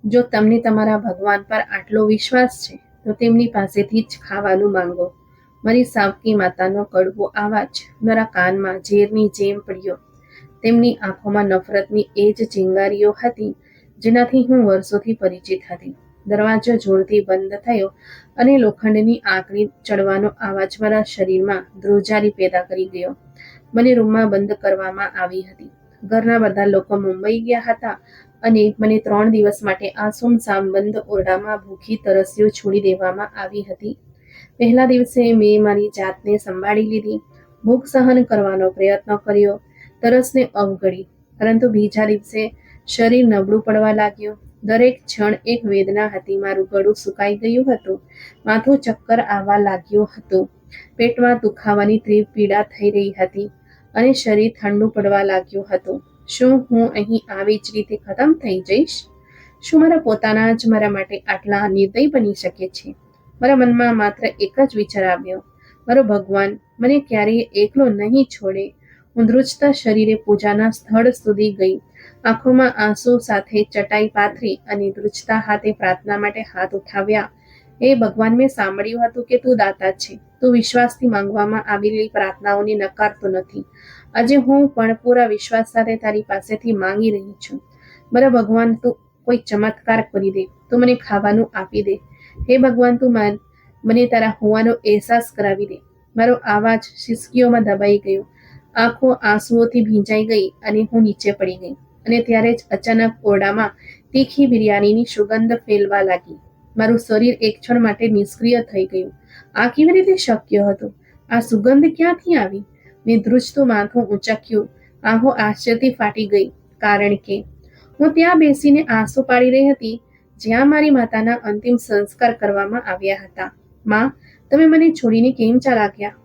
જો તમને તમારા ભગવાન પર આટલો વિશ્વાસ છે તો તેમની પાસેથી જ ખાવાનું માંગો. મારી સાવકી માતાનો કડવો અવાજ મારા કાનમાં ઝેરની જેમ પડ્યો. તેમની આંખોમાં નફરતની એ જ ચિંગારીઓ હતી જેનાથી હું વર્ષોથી પરિચિત હતી. દરવાજો જોરથી બંધ થયો અને લોખંડની આંકડી ચડવાનો અવાજ મારા શરીરમાં ધ્રુજારી પેદા કરી ગયો. મને રૂમમાં બંધ કરવામાં આવી હતી. ઘરના બધા લોકો મુંબઈ ગયા હતા અને મને 3 દિવસ માટે આ સુમસામ બંધ ઓરડામાં ભૂખી તરસ્યો છોડી દેવામાં આવી હતી. પહેલા દિવસે મેં મારી જાતને સંભાળી લીધી, ભૂખ સહન કરવાનો પ્રયત્ન કર્યો, તરસને અવગણી. પરંતુ બીજા દિવસે શરીર નબળું પડવા લાગ્યું. દરેક ક્ષણ એક વેદના હતી. મારું ગળું સુકાઈ ગયું હતું, માથું ચક્કર આવવા લાગ્યું હતું, પેટમાં દુખાવાની તીવ્ર પીડા થઈ રહી હતી અને શરીર ઠંડુ પડવા લાગ્યું હતું. શું હું અહીં આવી જ રીતે ખતમ થઈ જઈશ? શું મારા પોતાના જ મારા માટે આટલા નિર્દયી બની શકે છે? મારા મનમાં માત્ર એક જ વિચાર આવ્યો, મારો ભગવાન મને ક્યારેય એકલો નહીં છોડે. હું ધ્રુજતા શરીરે પૂજાના સ્થળ સુધી ગઈ, આંખોમાં આંસુ સાથે ચટાઈ પાથરી અને ધ્રુજતા હાથે પ્રાર્થના માટે હાથ ઉઠાવ્યા. હે ભગવાન, મેં સાંભળ્યું હતું કે તું દાતા છે. તું વિશ્વાસથી માંગવામાં આવેલી પ્રાર્થનાઓને નકારતો નથી. આજે હું પણ પૂરા વિશ્વાસ સાથે તારી પાસેથી માંગી રહી છું. મારા ભગવાન, તું કોઈ ચમત્કાર કરી દે. તું મને ખાવાનું આપી દે. હે ભગવાન, તું મને તારા હોવાનો અહેસાસ કરાવી દે. મારો અવાજ સિસકીઓમાં દબાઈ ગયો, આંખો આંસુઓથી ભીંજાઈ ગઈ અને હું નીચે પડી ગઈ. અને ત્યારે જ અચાનક ઓરડામાં તીખી બિરયાનીની સુગંધ ફેલવા લાગી. મારું શરીર એક ક્ષણ માટે નિષ્ક્રિય થઈ ગયું. આ કેવી રીતે શક્ય હતું? આ સુગંધ ક્યાંથી આવી? મેં ધ્રુજતું માથું ઊંચક્યું, આંખો આશ્ચર્યથી ફાટી ગઈ, કારણ કે હું ત્યાં બેસીને આંસુ પાડી રહી હતી જ્યાં મારી માતાના અંતિમ સંસ્કાર કરવામાં આવ્યા હતા. માં, તમે મને છોડીને કેમ ચાલ્યા ગયા?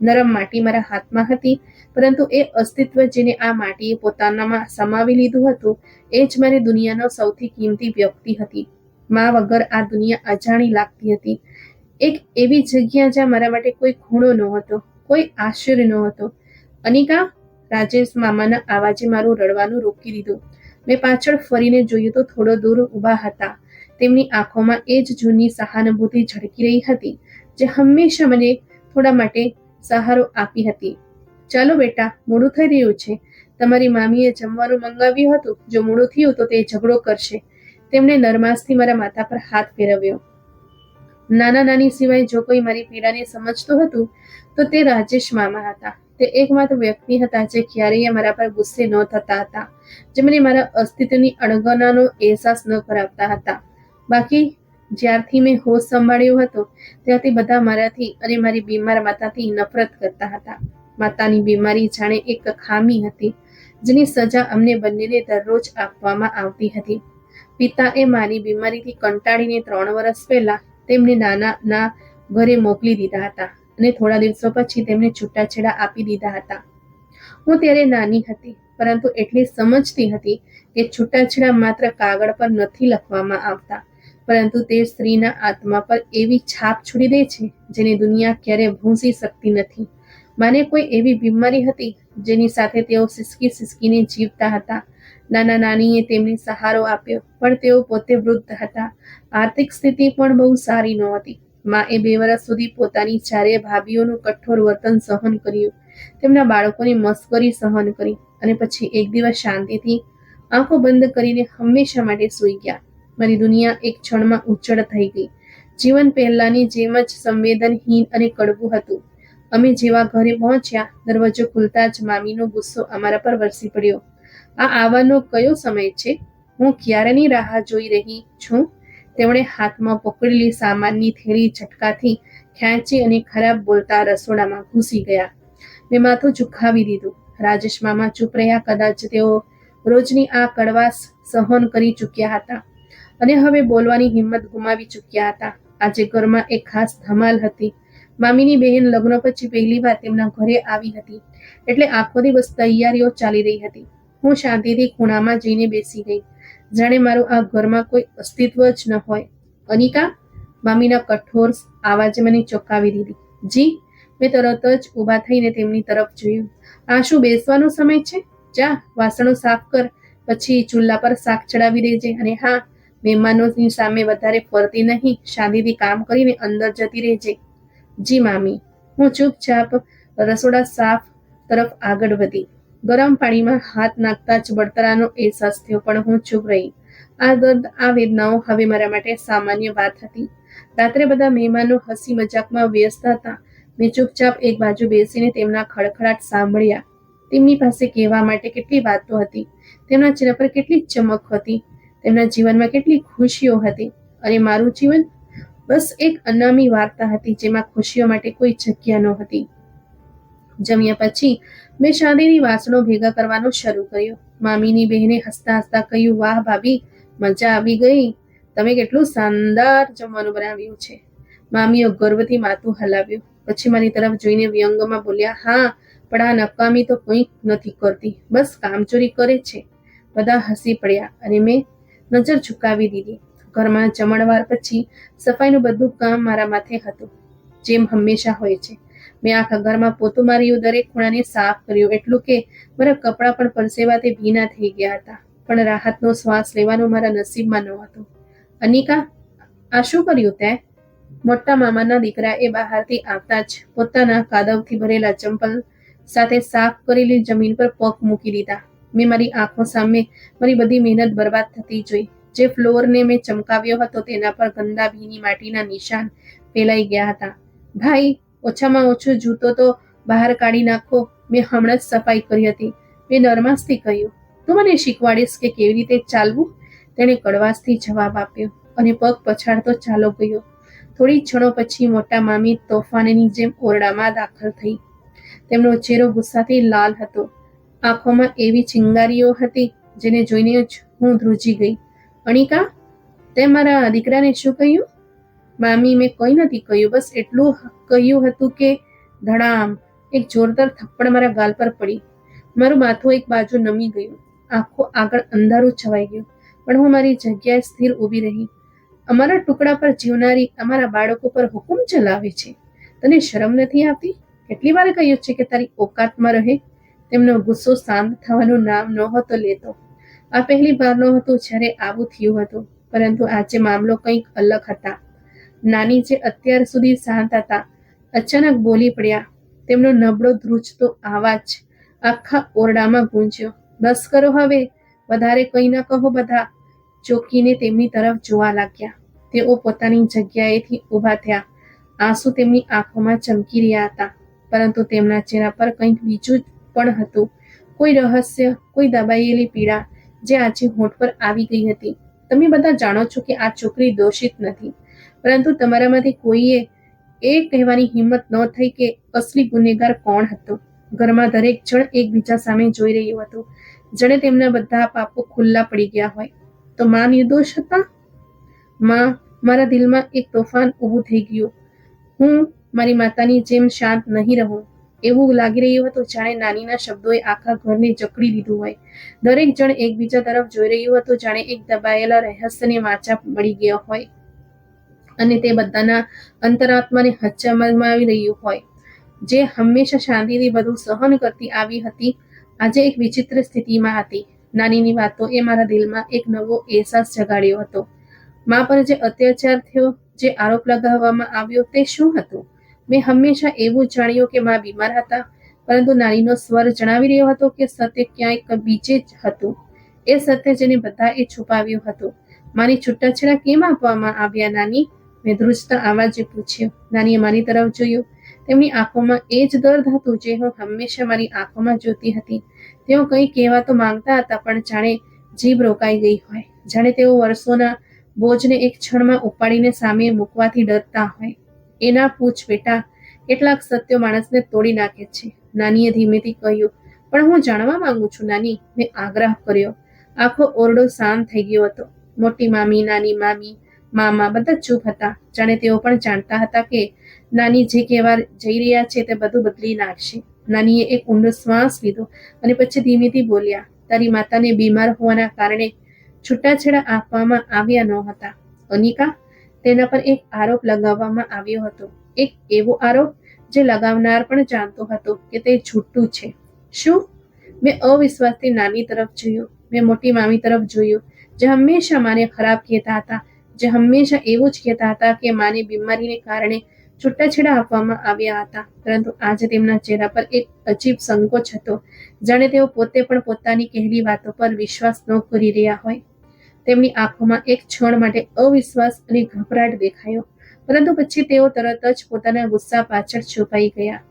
નરમ માટી મારા હાથમાં હતી, પરંતુ એ અસ્તિત્વ જેને આ માટીએ પોતાનામાં સમાવી લીધું હતું એ જ મારી દુનિયાનો સૌથી કિંમતી વ્યક્તિ હતી. માં વગર આ દુનિયા અજાણી લાગતી હતી. એક એવી જગ્યા જ્યાં મારા માટે કોઈ ખૂણો નહોતો, કોઈ આશ્ચર્ય નહોતો. અનિકા! રાજેશ મામાના અવાજે મારું રડવાનું રોકી દીધું. મેં પાછળ ફરીને જોયું તો થોડો દૂર ઊભા હતા. તેમની આંખોમાં એ જ જૂની સહાનુભૂતિ ઝળકી રહી હતી જે હંમેશા મને થોડા માટે સહારો આપી હતી. ચાલો બેટા, મોડું થઈ રહ્યું છે. તમારી મામીએ જમવાનું મંગાવ્યું હતું. જો મોડું થયું તો તે ઝઘડો કરશે. તેમણે નરમાશથી મારા માથા પર હાથ ફેરવ્યો. નાના નાની સિવાય જો કોઈ મારી પીડાને સમજતું હતું તો તે રાજેશ મામા હતા. તે એકમાત્ર વ્યક્તિ હતા જે ક્યારેય મારા પર ગુસ્સે ન થતા હતા, જે મને મારા અસ્તિત્વની અણગણાનો અહેસાસ ન કરાવતા હતા. બાકી જ્યારથી મેં હોશ સંભાળ્યો હતો ત્યારથી બધા મારાથી અને મારી બીમાર માતાથી નફરત કરતા હતા. માતાની બીમારી જાણે એક ખામી હતી જેની સજા અમને બંનેને દરરોજ આપવામાં આવતી હતી. પિતાએ મારી બીમારીથી કંટાળીને 3 વર્ષ પહેલા તેમને નાના ઘરે મોકલી દીધા હતા અને થોડા દિવસો પછી તેમને છૂટાછેડા આપી દીધા હતા. હું ત્યારે નાની હતી, પરંતુ એટલી સમજતી હતી કે છૂટાછેડા માત્ર કાગળ પર નથી લખવામાં આવતા, પરંતુ તે સ્ત્રીના આત્મા પર એવી છાપ છોડી દે છે જેને દુનિયા ક્યારેય ભૂંસી શકતી નથી. માને કોઈ એવી બીમારી હતી જેની સાથે તેઓ સિસકીને જીવતા હતા. નાના નાનીએ તેમને સહારો આપ્યો, પણ તેઓ પોતે વૃદ્ધ હતા. આર્થિક સ્થિતિ પણ બહુ સારી નહોતી. માએ 2 વર્ષ સુધી પોતાની 4 ભાભીઓનું કઠોર વર્તન સહન કર્યું, તેમના બાળકોની મસ્કરી સહન કરી અને પછી એક દિવસ શાંતિથી આંખો બંધ કરીને હંમેશા માટે સૂઈ ગયા. મારી દુનિયા એક ક્ષણમાં ઉજ્જડ થઈ ગઈ. જીવન પહેલાની જેમ જ સંવેદનહીન અને કડવું હતું. અમે જેવા ઘરે પહોંચ્યા, દરવાજો ખુલતા જ મામીનો ગુસ્સો અમારા પર વરસી પડ્યો. આ આવવાનો કયો સમય છે? હું ક્યારની રાહ જોઈ રહી છું? તેમણે હાથમાં પકડેલી સામાનની થેલી ઝટકાથી ખેંચી અને ખરાબ બોલતા રસોડામાં ઘૂસી ગયા. મેં માથું ઝુકાવી દીધું. રાજેશ મામા ચૂપ રહ્યા. કદાચ તેઓ રોજની આ કડવાશ સહન કરી ચૂક્યા હતા અને હવે બોલવાની હિંમત ગુમાવી ચૂક્યા હતા. આજે ઘરમાં એક ખાસ ધમાલ હતી. મામીની બહેન લગ્ન પછી પહેલીવાર તેમના ઘરે આવી હતી, એટલે આખો દિવસ તૈયારીઓ ચાલી રહી હતી. હું શાંતિથી ખૂણામાં જઈને બેસી ગઈ, જાણે મારું આ ઘરમાં કોઈ અસ્તિત્વ જ ન હોય. અનિકા! મામીના કઠોર આવાજે મને ચોંકાવી દીધી. જી! મેં તરત જ ઊભા થઈને તેમની તરફ જોયું. આ શું બેસવાનો સમય છે? જા વાસણો સાફ કર, પછી ચૂલા પર શાક ચડાવી દેજે, અને હા, મહેમાનોની સામે વધારે ફરતી નહીં, શાંતિથી કામ કરીને અંદર જતી રહેજે. જી મામી. હું ચૂપચાપ રસોડા સાફ તરફ આગળ વધી. ગરમ પાણીમાં હાથ નાખતા જ બળતરાનો અહેસાસ થયો, પણ હું ચૂપ રહી. આ દર્દ, આ વેદનાઓ હવે મારા માટે સામાન્ય વાત હતી. રાત્રે બધા મહેમાનો હસી મજાકમાં વ્યસ્ત હતા. મેં ચૂપચાપ એક બાજુ બેસીને તેમના ખડખડાટ સાંભળ્યા. તેમની પાસે કહેવા માટે કેટલી વાતો હતી, તેમના ચહેરા પર કેટલી ચમક હતી, તેમના જીવનમાં કેટલી ખુશીઓ હતી, અને મારું જીવન બસ એક અનામી વાર્તા હતી જેમાં ખુશીઓ માટે કોઈ જગ્યા નહોતી. જમ્યા પછી મેં શાંતિથી વાસણો ભેગા કરવાનું શરૂ કર્યું. મામીની બહેને હસતા હસતા કહ્યું, વાહ ભાભી, મજા આવી ગઈ, તમે કેટલું શાનદાર જમવાનું બનાવ્યું છે. મામીએ ગર્વથી માથું હલાવ્યું, પછી મારી તરફ જોઈને વ્યંગમાં બોલ્યા, હા, પણ આ નકામી તો કંઈ નથી કરતી, બસ કામચોરી કરે છે. બધા હસી પડ્યા અને મેં નજર ઝુકાવી દીધી. ઘરમાં જમણવાર પછી સફાઈનું બધું કામ મારા માથે હતું, જેમ હંમેશા હોય છે. મેં આખા ઘરમાં પોતું માર્યું, દરેક ખૂણાને સાફ કર્યું, એટલું કે મારા કપડાં પણ પરસેવાથી ભીના થઈ ગયા હતા. પણ રાહતનો શ્વાસ લેવાનું મારા નસીબમાં નહોતું. અનિકા, આ શું કર્યું તે? મોટા મામાના દીકરાએ બહારથી આવતા જ પોતાના કાદવથી ભરેલા ચંપલ સાથે સાફ કરેલી જમીન પર પગ મૂકી દીધા. મેં મારી આંખો સામે મારી બધી મહેનત બરબાદ થતી જોઈ. જે ફ્લોરને મેં ચમકાવ્યો હતો તેના પર ગંદા ભીની માટીના નિશાન ફેલાઈ ગયા હતા. ભાઈ, ઓછામાં ઓછું જૂતો તો બહાર કાઢી નાખો, મેં હમણાં જ સફાઈ કરી હતી. મેં નરમાશથી કહ્યું, તું મને શીખવાડીશ કે કેવી રીતે ચાલવું? તેણે કડવાશથી જવાબ આપ્યો અને પગ પછાડતો ચાલો ગયો. થોડી ક્ષણો પછી મોટા મામી તોફાનની જેમ ઓરડામાં દાખલ થઈ. તેમનો ચહેરો ગુસ્સાથી લાલ હતો, આંખોમાં એવી ચિંગારીઓ હતી જેને જોઈને જ હું ધ્રુજી ગઈ. અનિકા, તે મારા દીકરાને શું કહ્યું? મામી, મેં કંઈ નથી કહ્યું, બસ એટલું કહ્યું હતું કે ધડામ, એક જોરદાર થપ્પડ મારા ગાલ પર પડી. મારું માથું એક બાજુ નમી ગયું, આંખો આગળ અંધારું છવાઈ ગયું, પણ હું મારી જગ્યાએ સ્થિર ઊભી રહી. અમારા ટુકડા પર જીવનારી અમારા બાળકો પર હુકુમ ચલાવે છે, તને શરમ નથી આવતી? કેટલી વાર કહ્યું છે કે તારી ઓકાતમાં રહે? તેમનો ગુસ્સો શાંત થવાનું નામ નહોતો લેતો. આ પહેલી વાર નહોતું જ્યારે આવું થયું હતું, પરંતુ આજે મામલો કંઈક અલગ હતા. નાની, જે અત્યાર સુધી શાંત હતા, અચાનક બોલી પડ્યા. તેમનો નબળો ધ્રુજતો અવાજ આખા ઓરડામાં ગૂંજ્યો. બસ કરો હવે, વધારે કંઈ ન કહો. બધા ચોંકીને તેમની તરફ જોવા લાગ્યા. તેઓ પોતાની જગ્યાએથી ઊભા થયા. આંસુ તેમની આંખોમાં ચમકી રહ્યા હતા, પરંતુ તેમના ચહેરા પર કંઈક બીજું પણ હતું, કોઈ રહસ્ય, કોઈ દબાયેલી પીડા જે આજે હોઠ પર આવી ગઈ હતી. તમે બધા જાણો છો કે આ છોકરી દોષિત નથી, પરંતુ તમારામાંથી કોઈએ એ કહેવાની હિંમત ન થઈ કે અસલી ગુનેગાર કોણ હતો. ઘરમાં દરેક જણ એકબીજા સામે જોઈ રહ્યું હતું, જાણે તેમના બધા પાપો ખુલ્લા પડી ગયા હોય. તો માં નિર્દોષ હતા? માં, મારા દિલમાં એક તોફાન ઊભું થઈ ગયું. હું મારી માતાની જેમ શાંત નહીં રહું. એવું લાગી રહ્યું હતું જાણે નાનીના શબ્દોએ આખા ઘરને જકડી દીધું હોય. દરેક જણ એકબીજા તરફ જોઈ રહ્યું હતું, જાણે એક દબાયેલા રહસ્યને વાચા મળી ગયો હોય અને તે બધાના અંતરાત્માને હચમચાવી રહ્યું હોય. જે હંમેશા શાંતિથી બધું સહન કરતી આવી હતી, આજે એક વિચિત્ર સ્થિતિમાં હતી. નાનીની વાતો એ મારા દિલમાં એક નવો અહેસાસ જગાડ્યો હતો. મા પર જે અત્યાચાર થયો, જે આરોપ લગાવવામાં આવ્યો, તે શું હતું? મેં હંમેશા એવું જાણ્યું કે મા બીમાર હતા, પરંતુ નાનીનો સ્વર જણાવી રહ્યો હતો કે સત્ય ક્યાંક બીજે જ હતું. એ સત્ય જેને બધાએ છુપાવ્યું હતું. મારી છૂટાછેડા કેમ આપવામાં આવ્યા નાની? મેં ધ્રુજતા આવાજે પૂછ્યું. નાનીએ મારી તરફ જોયું. તેમની આંખોમાં એ જ દર્દ હતું જે હું હંમેશા મારી આંખોમાં જોતી હતી. તેઓ કંઈ કહેવા તો માંગતા હતા, પણ જાણે જીભ રોકાઈ ગઈ હોય, જાણે તેઓ વર્ષોના બોજને એક ક્ષણમાં ઉપાડીને સામે મૂકવાથી ડરતા હોય. એના પૂછ બેટા, કેટલાક સત્યો માણસને તોડી નાખે છે, નાનીએ ધીમેથી કહ્યું. પણ હું જાણવા માંગુ છું નાની, મેં આગ્રહ કર્યો. આખો ઓરડો શાંત થઈ ગયો હતો. મોટી મામી, નાની મામી, મામા બધા ચૂપ હતા, જાણે તેઓ પણ જાણતા હતા કે નાની જે કહેવા જઈ રહ્યા છે તે બધું બદલી નાખશે. નાનીએ એક ઊંડો શ્વાસ લીધો અને પછી ધીમેથી બોલ્યા, તારી માતાને બીમાર હોવાના કારણે છૂટાછેડા આપવામાં આવ્યા ન હતા અનિકા. તેના પર એક આરોપ લગાવવામાં આવ્યો હતો, એક એવો આરોપ જે લગાવનાર પણ જાણતો હતો કે તે છૂટું છે. શું? મેં અવિશ્વાસથી નાની તરફ જોયું. મેં મોટી મામી તરફ જોયું. જે હંમેશા માને ખરાબ કહેતા હતા, જે હંમેશા એવું જ કહેતા હતા કે માને બીમારીને કારણે છૂટાછેડા આપવામાં આવ્યા હતા. પરંતુ આજે તેમના ચહેરા પર એક અજીબ સંકોચ હતો, જાણે તેઓ પોતે પણ પોતાની કહેલી વાતો પર વિશ્વાસ ન કરી રહ્યા હોય. તેમની આંખોમાં એક ક્ષણ માટે અવિશ્વાસ અને ગભરાટ દેખાયો, પરંતુ પછી તેઓ તરત જ પોતાના ગુસ્સા પાછળ છુપાઈ ગયા.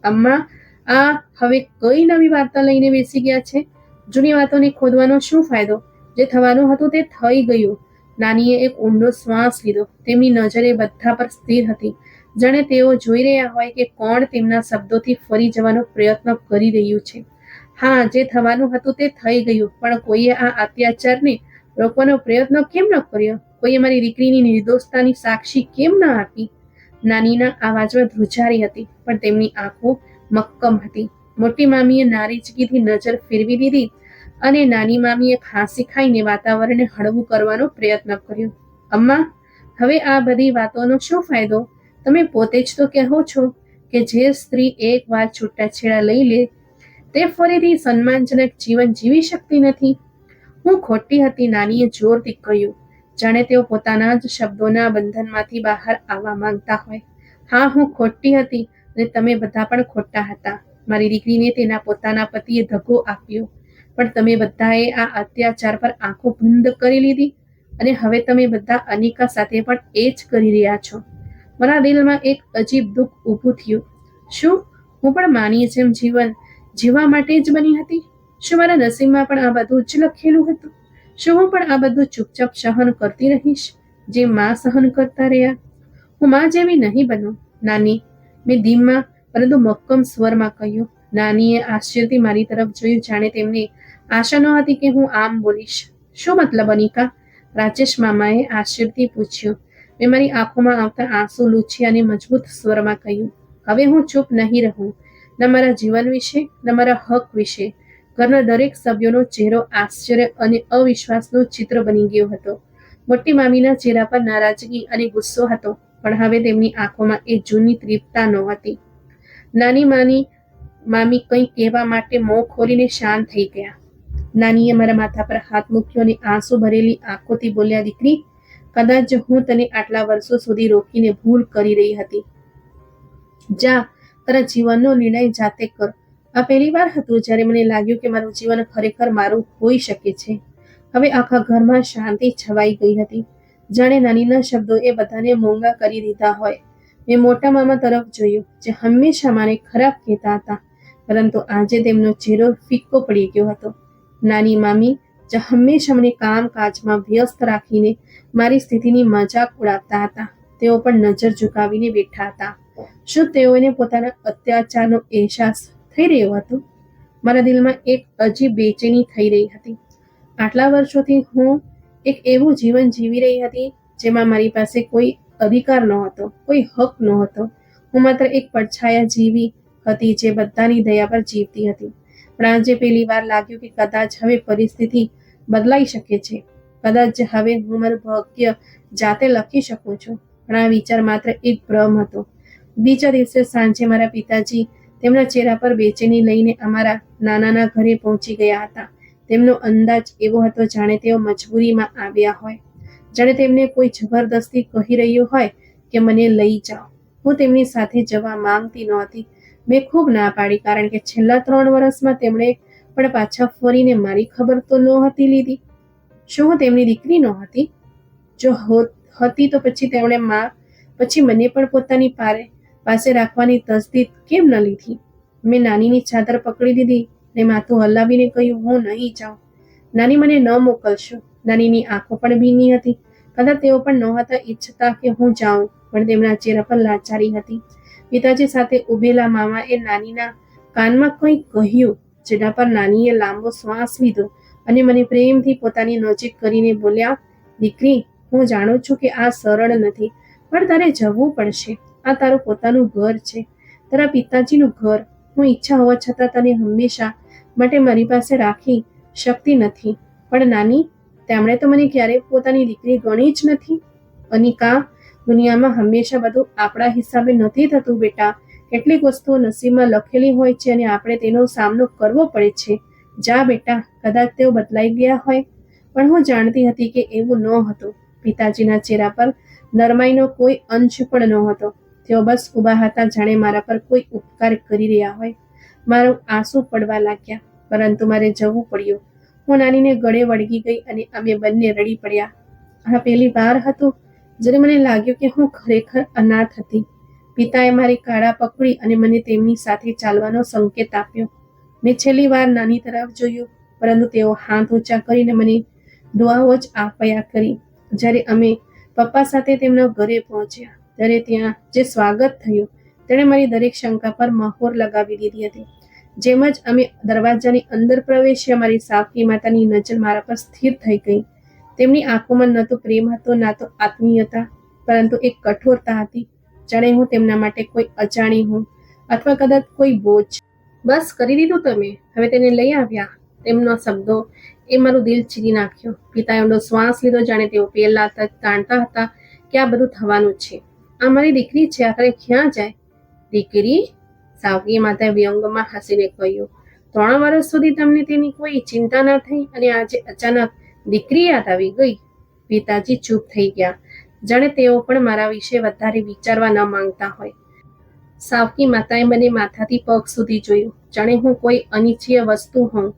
અમ્મા, આ હવે કઈ નવી વાર્તા લઈને બેસી ગયા છે? જૂની વાતોને ખોદવાનો શું ફાયદો? જે થવાનું હતું તે થઈ ગયું. નાનીએ એક ઊંડો શ્વાસ લીધો. તેમની નજરે બધા પર સ્થિર હતી, જાણે તેઓ જોઈ રહ્યા હોય કે કોણ તેમના શબ્દોથી ફરી જવાનો પ્રયત્ન કરી રહ્યું છે. હા, જે થવાનું હતું તે થઈ ગયું, પણ કોઈએ આ અત્યાચારને રોકવાનો પ્રયત્ન કેમ ન કર્યો? કોઈએ મારી દીકરીની નિર્દોષતાની સાક્ષી કેમ ન આપી? નાનીના અવાજમાં ધ્રુજારી હતી, પણ તેમની આંખો મક્કમ હતી. મોટી મામીએ નારીચકીથી નજર ફેરવી દીધી અને નાની મામીએ ખાંસી ખાઈને વાતાવરણને હળવું કરવાનો પ્રયત્ન કર્યો. અમ્મા, હવે આ બધી વાતોનો શું ફાયદો? તમે પોતે જ તો કહો છો કે જે સ્ત્રી એકવાર છૂટાછેડા લઈ લે તે ફરીથી સન્માનજનક જીવન જીવી શકતી નથી. હું ખોટી હતી, નાનીએ જોરથી કહ્યું, જાણે તેઓ પોતાના જ શબ્દોના બંધનમાંથી બહાર આવવા માંગતા હોય. હા, હું ખોટી હતી અને તમે બધા પણ ખોટા હતા. મારી દીકરીને તેના પોતાના પતિએ ધક્કો આપ્યો, પણ તમે બધાએ આ અત્યાચાર પર આંખો બંધ કરી લીધી અને હવે તમે બધા અનિકા સાથે પણ એ જ કરી રહ્યા છો. મારા દિલમાં એક અજીબ દુઃખ ઊભું થયું. શું હું પણ માની જેમ જીવન જીવવા માટે જ બની હતી? શું મારા નસીબમાં પણ આ બધું જ લખેલું હતું? શું હું પણ આ બધું ચૂપચાપ સહન કરતી રહીશ, જે માં સહન કરતા રહ્યા? હું માં જેવી નહીં બનું. નાની, મેં ધીમા પરંતુ મક્કમ સ્વરમાં કહ્યું. નાનીએ આશ્ચર્યથી મારી તરફ જોયું, જાણે તેમને આશા ન હતી કે હું આમ બોલીશ. શું મતલબ અનિકા? રાજેશ મામાએ આશ્ચર્યથી પૂછ્યું. મેં મારી આંખોમાં આવતા આંસુ લૂછ્યા અને મજબૂત સ્વરમાં કહ્યું, હવે હું ચૂપ નહીં રહું. ન મારા જીવન વિશે, ન મારા હક વિશે. ઘરના દરેક સભ્યોનો ચહેરો આશ્ચર્ય અને અવિશ્વાસનું ચિત્ર બની ગયો હતો. મોટી મામીના ચહેરા પર નારાજગી અને ગુસ્સો હતો, પણ હવે તેમની આંખોમાં એ જૂની તૃપ્તતા નહોતી. નાની મામી કંઈ કહેવા માટે મોં ખોલીને શાંત થઈ ગયા. નાનીએ મારા માથા પર હાથ મૂક્યો અને આંસુ ભરેલી આંખોથી બોલ્યા, દીકરી, કદાચ હું તને આટલા વર્ષો સુધી રોકીને ભૂલ કરી રહી હતી. જા, તારા જીવનનો નિર્ણય જાતે કર. આ પહેલી વાર હતું જ્યારે મને લાગ્યું કે મારું જીવન ખરેખર મારું હોઈ શકે છે. હવે આખા ઘરમાં શાંતિ છવાઈ ગઈ હતી, જાણે નાનીના શબ્દોએ બધાને મૂંગા કરી દીધા હોય. મેં મોટા મામા તરફ જોયું, જે હંમેશા મને ખરાબ કહેતા હતા, પરંતુ આજે તેમનો ચહેરો ફિક્કો પડી ગયો હતો. નાની મામી, જે હંમેશા મને કામકાજમાં વ્યસ્ત રાખીને મારી સ્થિતિની મજાક ઉડાવતા હતા, તેઓ પણ નજર ઝુકાવીને બેઠા હતા. શું તેઓને પોતાના અત્યાચારનો અહેસાસ થઈ રહ્યો હતો? મારા દિલમાં એક અજીબ બેચેની થઈ રહી હતી. આટલા વર્ષોથી હું એક એવું જીવન જીવી રહી હતી જેમાં મારી પાસે કોઈ અધિકાર નહોતો, કોઈ હક નહોતો. હું માત્ર એક પડછાયા જીવી હતી જે બધાની દયા પર જીવતી હતી. પણ આજે પહેલી વાર લાગ્યું કે કદાચ હવે પરિસ્થિતિ બદલાઈ શકે છે. કદાચ હવે હું મારું ભાગ્ય જાતે લખી શકું છું. પણ આ વિચાર માત્ર એક ભ્રમ હતો. બીજા દિવસે સાંજે મારા પિતાજી તેમના ચહેરા પર બેચેની લઈને અમારા નાનાના ઘરે પહોંચી ગયા હતા. તેમનો અંદાજ એવો હતો જાણે તેઓ મજબૂરીમાં આવ્યા હોય, જાણે તેમને કોઈ જબરદસ્તી કહી રહ્યું હોય કે મને લઈ જાઓ. હું તેમની સાથે જવા માંગતી નહોતી. મેં ખૂબ ના પાડી, કારણ કે છેલ્લા 3 વર્ષમાં તેમણે પણ પાછા ફરીને મારી ખબર તો નહોતી લીધી. શું હું તેમની દીકરી નહોતી? જો હતી તો પછી તેમણે પછી મને પણ પોતાની પાસે રાખવાની તસદીદ કેમ ન લીધી? મેં નાનીની ચાદર પકડી દીધી ને માથું હલાવીને કહ્યું, હું નહીં જાઉં. નાની, મને ન મોકલશો. નાનીની આંખો પણ ભીની હતી. કદાચ તેઓ પણ નહોતા ઈચ્છતા કે હું જાઉં, પણ તેમના ચહેરા પર લાચારી હતી. પિતાજી સાથે ઉભેલા મામાએ નાનીના કાનમાં કંઈક કહ્યું, જેના પર નાનીએ લાંબો શ્વાસ લીધો અને મને પ્રેમથી પોતાની નજીક કરીને બોલ્યા, દીકરી, હું જાણું છું કે આ સરળ નથી, પણ તારે જવું પડશે. આ તારું પોતાનું ઘર છે, તારા પિતાજીનું ઘર. હું ઈચ્છા હોવા છતાં તને હંમેશા માટે મારી પાસે રાખી શકતી નથી. પણ નાની, તેમણે તો મને ક્યારેય પોતાની દીકરી ગણી જ નથી. અનિકા, દુનિયામાં હંમેશા બધું આપણા હિસાબે નથી થતું બેટા. કેટલીક વસ્તુઓ નસીબમાં લખેલી હોય છે અને આપણે તેનો સામનો કરવો પડે છે. જા બેટા, કદાચ તેઓ બદલાઈ ગયા હોય. પણ હું જાણતી હતી કે એવું ન હતું. પિતાજીના ચહેરા પર નરમાઈનો કોઈ અંશ પણ ન હતો. તેઓ બસ ઊભા હતા, જાણે મારા પર કોઈ ઉપકાર કરી રહ્યા હોય. મારું આંસુ પડવા લાગ્યા, પરંતુ મારે જવું પડ્યું. હું નાનીને ગળે વળગી ગઈ અને અમે બંને રડી પડ્યા. આ પહેલી વાર હતું જ્યારે મને લાગ્યું કે હું ખરેખર અનાથ હતી. પિતાએ મારી કાળા પકડી અને મને તેમની સાથે ચાલવાનો સંકેત આપ્યો. મેં છેલ્લી વાર નાની તરફ જોયું, પરંતુ તેઓ હાથ ઊંચા કરીને મને દુઆઓ જ આપ્યા કરી. જ્યારે અમે પપ્પા સાથે તેમના ઘરે પહોંચ્યા, ત્યારે ત્યાં જે સ્વાગત થયું તેણે મારી દરેક શંકા પર મહોર લગાવી દીધી હતી. જેમ જ અમે દરવાજાની અંદર પ્રવેશ્યા, મારી સાવકી માતાની નજર મારા પર સ્થિર થઈ ગઈ. તેમની આંખોમાં ન તો પ્રેમ હતો, ના તો આત્મીયતા, પરંતુ એક કઠોરતા હતી, જાણે હું તેમના માટે કોઈ અજાણી હું, અથવા કદાચ કોઈ બોજ. બસ કરી દીધું તમે, હવે તેને લઈ આવ્યા. તેમનો શબ્દો એ મારું દિલ ચીરી નાખ્યો. પિતાએ ઊંડો શ્વાસ લીધો, જાણે તેઓ પહેલા જાણતા હતા કે આ બધું થવાનું છે. આ મારી દીકરી છે, આખરે ક્યાં જાય? દીકરી? સાવકી માતાએ વ્યંગમાં હસીને કહ્યું. 3 વર્ષ સુધી તમને તેની કોઈ ચિંતા ન થઈ અને આજે અચાનક દીકરી યાદ આવી ગઈ. પિતાજી ચૂપ થઈ ગયા, જાણે તેઓ પણ મારા વિશે વધારે વિચારવા ન માંગતા હોય. સાવકી માતાએ મને માથાથી પગ સુધી જોયું, જાણે હું કોઈ અનિચ્છનીય વસ્તુ હોઉં,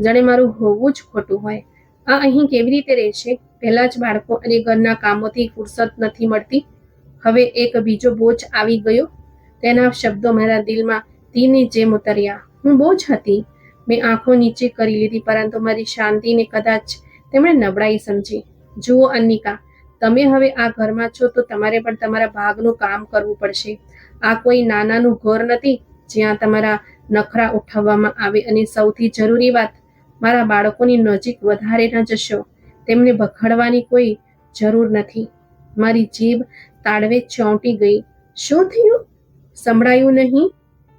જાણે મારું હોવું જ ખોટું હોય. આ અહીં કેવી રીતે રહેશે? પહેલા જ બાળકો અને ઘરના કામોથી ફુરસત નથી મળતી, હવે એક બીજો બોજ આવી ગયો. તેના શબ્દો મારા દિલમાં તીરની જેમ ઉતર્યા. હું બોજ હતી. મેં આંખો નીચે કરી લીધી, પરંતુ મારી શાંતિને કદાચ તેમણે નબળાઈ સમજી. જુઓ અન્નિકા, તમે હવે આ ઘરમાં છો તો તમારે પણ તમારા ભાગનું કામ કરવું પડશે. આ કોઈ નાનાનું ઘર નથી જ્યાં તમારા નખરા ઉઠાવવામાં આવે. અને સૌથી જરૂરી વાત, મારા બાળકોની નજીક વધારે ન જશો. તેમને ભખડવાની કોઈ જરૂર નથી. મારી જીભ તાળવે ચોંટી ગઈ. શું થયું? સંભળાયું નહીં?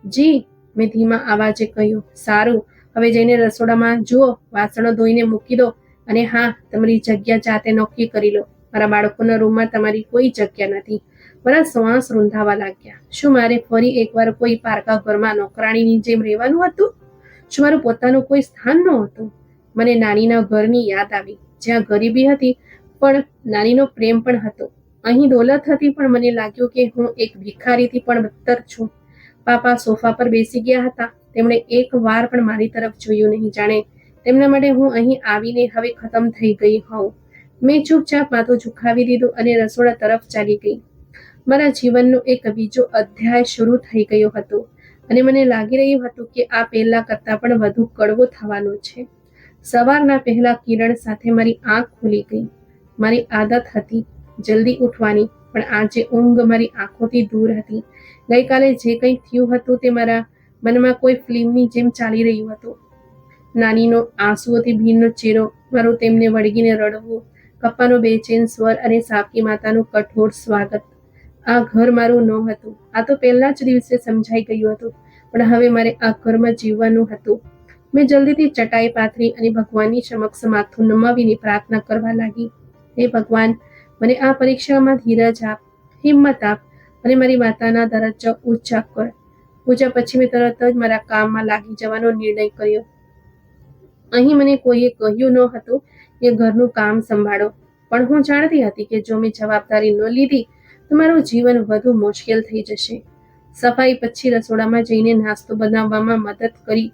જી, મેં ધીમા અવાજે કહ્યું. સારું, હવે જઈને રસોડામાં જુઓ, વાસણો ધોઈને મૂકી દો, અને હા, તમારી જગ્યા જાતે નક્કી કરી લો. મારા બાળકોના રૂમમાં તમારી કોઈ જગ્યા નથી. મારા શ્વાસ રૂંધાવા લાગ્યા. શું મારે ફરી એકવાર કોઈ પારકા ઘરમાં નોકરાણીની જેમ રહેવાનું હતું? શું મારું પોતાનું કોઈ સ્થાન નહોતું? મને નાનીના ઘરની યાદ આવી, જ્યાં ગરીબી હતી પણ નાનીનો પ્રેમ પણ હતો. અહીં દોલત હતી, પણ મને લાગ્યું કે હું એક ભિખારીથી પણ બદતર છું. પાપા સોફા પર બેસી ગયા હતા. તેમણે એક વાર પણ મારી તરફ જોયું નહીં, જાણે તેમના માટે હું અહીં આવીને હવે ખતમ થઈ ગઈ હોઉં. મેં ચૂપચાપ માથું ઝુકાવી દીધું અને રસોડા તરફ ચાલી ગઈ. મારા જીવનનો એક બીજો અધ્યાય શરૂ થઈ ગયો હતો, અને મને લાગી રહ્યું હતું કે આ પહેલા કરતાં પણ વધુ કડવો થવાનો છે. સવારના પહેલા કિરણ સાથે મારી આંખ ખુલી ગઈ. મારી આદત હતી જલ્દી ઉઠવાની, પણ આજે ઊંઘ મારી આંખોથી દૂર હતી. ગઈકાલે જે કંઈ થયું હતું તે મારા મનમાં કોઈ ફિલ્મની જેમ ચાલી રહ્યું હતું. નાનીનો આંસુઓથી ભીનો ચહેરો, મારું તેમને વળગીને રડવું, પપ્પાનો બેચેન સ્વર અને સાવકી માતાનું કઠોર સ્વાગત. આ ઘર મારું ન હતું. આ તો પહેલા જ દિવસે સમજાઈ ગયું હતું, પણ હવે મારે આ ઘરમાં જીવવાનું હતું. મેં જલ્દીથી ચટાઈ પાથરી અને ભગવાનની સમક્ષ માથું નમાવીને પ્રાર્થના કરવા લાગી. હે ભગવાન, મને આ પરીક્ષામાં ધીરજ આપ, હિંમત આપ, અને મારી માતાના દરજ્જા ઊંચા કર. પૂજા પછી મેં તરત જ મારા કામમાં લાગી જવાનો નિર્ણય કર્યો. અહીં મને કોઈએ કહ્યું ન હતું કે ઘરનું કામ સંભાળો, પણ હું જાણતી હતી કે જો મેં જવાબદારી ન લીધી તો મારું જીવન વધુ મુશ્કેલ થઈ જશે. સફાઈ પછી રસોડામાં જઈને નાસ્તો બનાવવામાં મદદ કરી.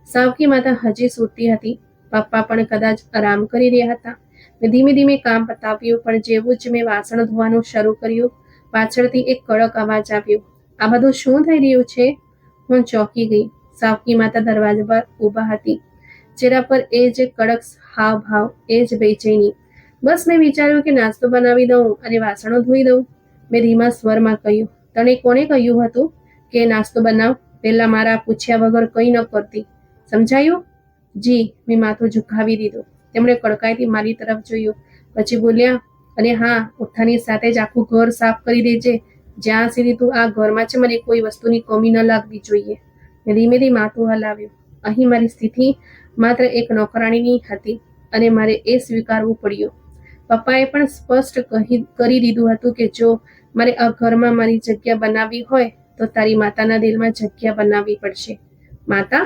સાવકી માતા હજી સૂતી હતી. પપ્પા પણ કદાચ આરામ કરી રહ્યા હતા. મેં ધીમે ધીમે કામ પતાવ્યું, પણ જેવું જ મેં વાસણ ધોવાનું શરૂ કર્યું, પાછળથી એક કડક અવાજ આવ્યો. આ બધું શું થઈ રહ્યું છે? હું ચોંકી ગઈ. સાવકી માતા દરવાજા પર ઊભા હતી. ચહેરા પર એ જ કડક હાવભાવ, એ જ બેચેની. બસ મેં વિચાર્યું કે નાસ્તો બનાવી દઉં અને વાસણો ધોઈ દઉં. મેં ધીમા સ્વરમાં કહ્યું. તને કોણે કહ્યું હતું કે નાસ્તો બનાવ? પહેલા મારા પૂછ્યા વગર કંઈ ન કરતી. સમજાયું? જી, મેં માથું ઝુકાવી દીધું. તેમણે કડકાઈથી મારી તરફ જોયું, પછી બોલ્યા, અને હા, ઉઠતાની સાથે જ આખું ઘર સાફ કરી દેજે. જ્યાં સુધી તું આ ઘરમાં છે, મને કોઈ વસ્તુની કમી ન લાગવી જોઈએ. મેં ધીમે ધીમે માથું હલાવ્યું. અહીં મારી સ્થિતિ માત્ર એક નોકરાણીની હતી, અને મારે એ સ્વીકારવું પડ્યું. પપ્પાએ પણ સ્પષ્ટ કરી દીધું હતું કે જો મારે આ ઘરમાં મારી જગ્યા બનાવવી હોય તો તારી માતાના દિલમાં જગ્યા બનાવવી પડશે. માતા?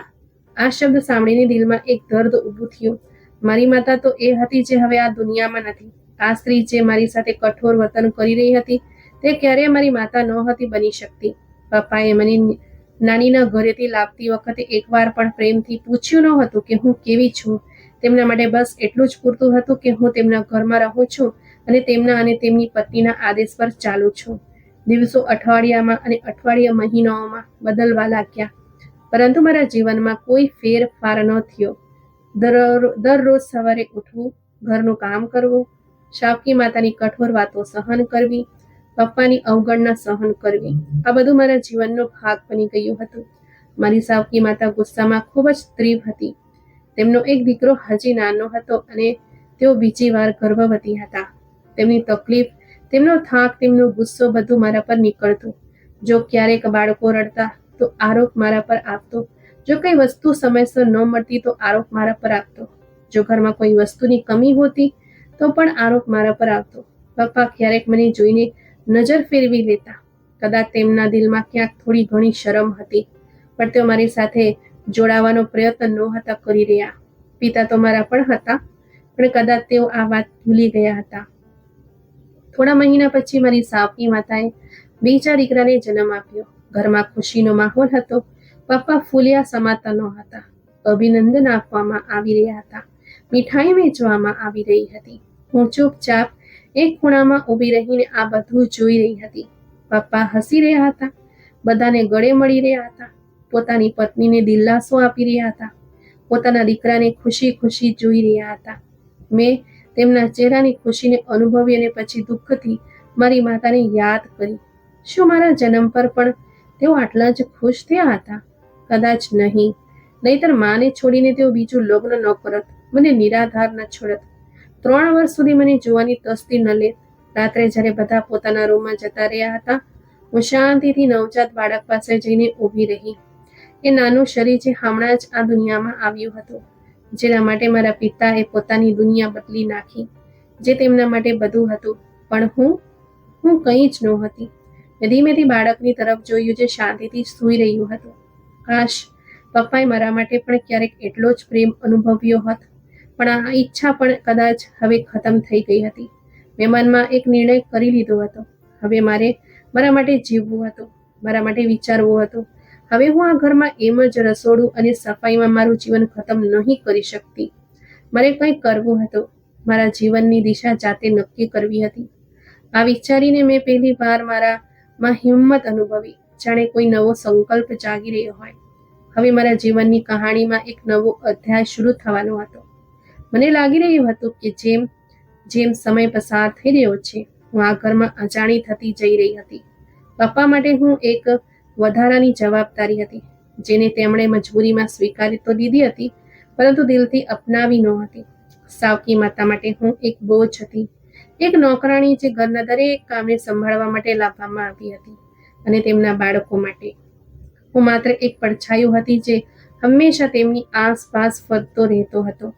આ શબ્દ સાંભળીને દિલમાં એક દર્દ ઊભું થયું. મારી માતા તો એ હતી જે હવે આ દુનિયામાં નથી. આ સ્ત્રી જે મારી સાથે કઠોર વર્તન કરી રહી હતી તે ક્યારેય મારી માતા નહોતી બની શકતી. પપ્પાએ મને નાનીના ઘરેથી લાવતી વખતે એકવાર પણ પ્રેમથી પૂછ્યું ન હતું કે હું કેવી છું. તેમના માટે બસ એટલું જ પૂરતું હતું કે હું તેમના ઘરમાં રહું છું અને તેમના અને તેમની પત્નીના આદેશ પર ચાલું છું. દિવસો અઠવાડિયામાં અને અઠવાડિયા મહિનાઓમાં બદલવા લાગ્યા, પરંતુ મારા જીવનમાં કોઈ ફેરફાર ન થયો. દરરોજ સવારે ઉઠવું, ઘરનું કામ કરવું, શાવકી માતાની કઠોર વાતો સહન કરવી, પપ્પાની અવગણના સહન કરવી, આ બધું મારા જીવનનો ભાગ બની ગયું હતું. મારી સાવકી માતા ગુસ્સામાં ખૂબ જ તીવ્ર હતી. તેમનો એક દીકરો હજી નાનો હતો અને તેઓ બીજી વાર ગર્ભવતી હતા. તેમની તકલીફ, તેમનો થાક, તેમનો ગુસ્સો બધું મારા પર નીકળતું. જો ક્યારેક બાળકો રડતા તો આરોપ મારા પર આવતો. જો કઈ વસ્તુ સમયસર ન મળતી તો આરોપ મારા પર આવતો. જો ઘરમાં કોઈ વસ્તુની કમી હોતી તો પણ આરોપ મારા પર આવતો. પપ્પા ક્યારેક મને જોઈને નજર ફેરવી લેતા. કદાચ તેમના દિલમાં ક્યાંક થોડી ઘણી શરમ હતી, પણ તેઓ મારી સાથે જોડાવાનો પ્રયત્ન નહોતા કરી રહ્યા. પિતા તો મારા પણ હતા, પણ કદાચ તેઓ આ વાત ભૂલી ગયા હતા. થોડા મહિના પછી મારી સાવકી માતાએ બીજા દીકરાને જન્મ આપ્યો. ઘરમાં ખુશીનો માહોલ હતો. પપ્પા ફૂલ્યા સમાતા ન હતા. અભિનંદન આપવામાં આવી રહ્યા હતા. મીઠાઈ વેચવામાં આવી રહી હતી. હું ચૂપચાપ એક ખૂણામાં ઊભી રહીને આ બધું જોઈ રહી હતી. પપ્પા હસી રહ્યા હતા, બધાને ગળે મળી રહ્યા હતા, પોતાની પત્નીને દિલાસો આપી રહ્યા હતા, પોતાના દીકરાને ખુશી ખુશી જોઈ રહ્યા હતા. મેં તેમના ચહેરાની ખુશીને અનુભવી અને પછી દુઃખથી મારી માતાને યાદ કરી. શું મારા જન્મ પર પણ તેઓ આટલા જ ખુશ થયા હતા? કદાચ નહીં. નહીતર માને છોડીને તેઓ બીજું લગ્ન ન કરત, મને નિરાધાર ન છોડત. 3 વર્ષ સુધી મને જોવાની તસ્દી ન લેત. રાત્રે જ્યારે બધા પોતાના રૂમમાં જતા રહ્યા હતા, હું શાંતિથી નવજાત બાળક પાસે જઈને ઊભી રહી. એ નાનું શરીર જે હમણાં જ આ દુનિયામાં આવ્યું હતું, જેના માટે મારા પિતાએ પોતાની દુનિયા બદલી નાખી, જે તેમના માટે બધું હતું, પણ હું કંઈ જ નહોતી. મેં ધીમેથી બાળકની તરફ જોયું જે શાંતિથી સૂઈ રહ્યું હતું. કાશ પપ્પાએ મારા માટે પણ ક્યારેક એટલો જ પ્રેમ અનુભવ્યો હોત, પણ આ ઈચ્છા પણ કદાચ હવે ખતમ થઈ ગઈ હતી. મેં મનમાં એક નિર્ણય કરી લીધો હતો. હવે મારે મારા માટે જીવવું હતું, મારા માટે વિચારવું હતું. હવે હું આ ઘરમાં એમ જ રસોડું અને સફાઈમાં મારું જીવન ખતમ નહીં કરી શકતી. મારે કંઈક કરવું હતું. મારા જીવનની દિશા જાતે નક્કી કરવી હતી. આ વિચારીને મેં પહેલી વાર મારામાં હિંમત અનુભવી, જાણે કોઈ નવો સંકલ્પ જાગી રહ્યો હોય. હવે મારા જીવનની કહાણીમાં એક નવો અધ્યાય શરૂ થવાનો હતો. મને લાગી રહ્યું હતું કે જેમ જેમ સમય પસાર થઈ રહ્યો છે, હું આ ઘરમાં અજાણી થતી જઈ રહી હતી. પપ્પા માટે હું એક વધારાની જવાબદારી હતી, જેને તેમણે મજબૂરીમાં સ્વીકારી તો લીધી હતી, પરંતુ દિલથી અપનાવી નહોતી. સાવકી માતા માટે હું એક બોજ હતી, એક નોકરાણી જે ઘરના દરેક કામને સંભાળવા માટે લાવવામાં આવી હતી. અને તેમના બાળકો માટે હું માત્ર એક પડછાયો હતી જે હંમેશા તેમની આસપાસ ફરતો રહેતો હતો,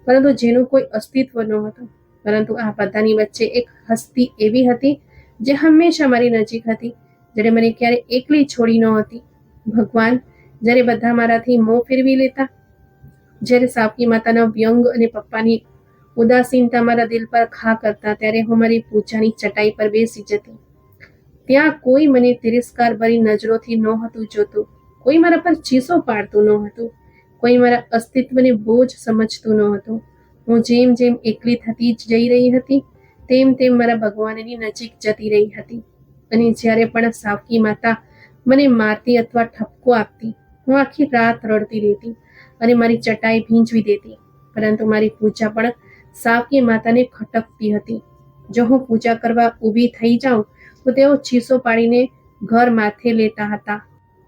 પરંતુ જેનું કોઈ અસ્તિત્વ નહોતું. પરંતુ આ બધાની વચ્ચે એક હસ્તી એવી હતી જે હંમેશા મારી નજીક હતી, જેણે મને ક્યારે એકલી છોડી નહોતી. ભગવાન, જ્યારે બધા મારાથી મોં ફેરવી લેતા, જ્યારે સાવકી માતાના વ્યંગ અને પપ્પાની ઉદાસીનતા મારા દિલ પર ઘા કરતા, ત્યારે હું મારી પૂજાની ચટાઈ પર બેસી જતી. ત્યાં કોઈ મને તિરસ્કાર ભરી નજરોથી નહોતું જોતું, કોઈ મારા પર ચીસો પાડતું નહોતું, કોઈ મારા અસ્તિત્વને બોજ સમજતું નહોતું. હું જેમ જેમ એકલી થતી જઈ રહી હતી, તેમ તેમ મારા ભગવાનની નજીક જતી રહી હતી. અને જ્યારે પણ સાવકી માતા મને મારતી અથવા ઠપકો આપતી, હું આખી રાત રડતી રહેતી અને મારી ચટાઈ ભીંજવી દેતી. પરંતુ મારી પૂજા પણ સાવકી માતાને ખટકતી હતી. જો હું પૂજા કરવા ઊભી થઈ જાઉં તો તેઓ ચીસો પાડીને ઘર માથે લેતા હતા.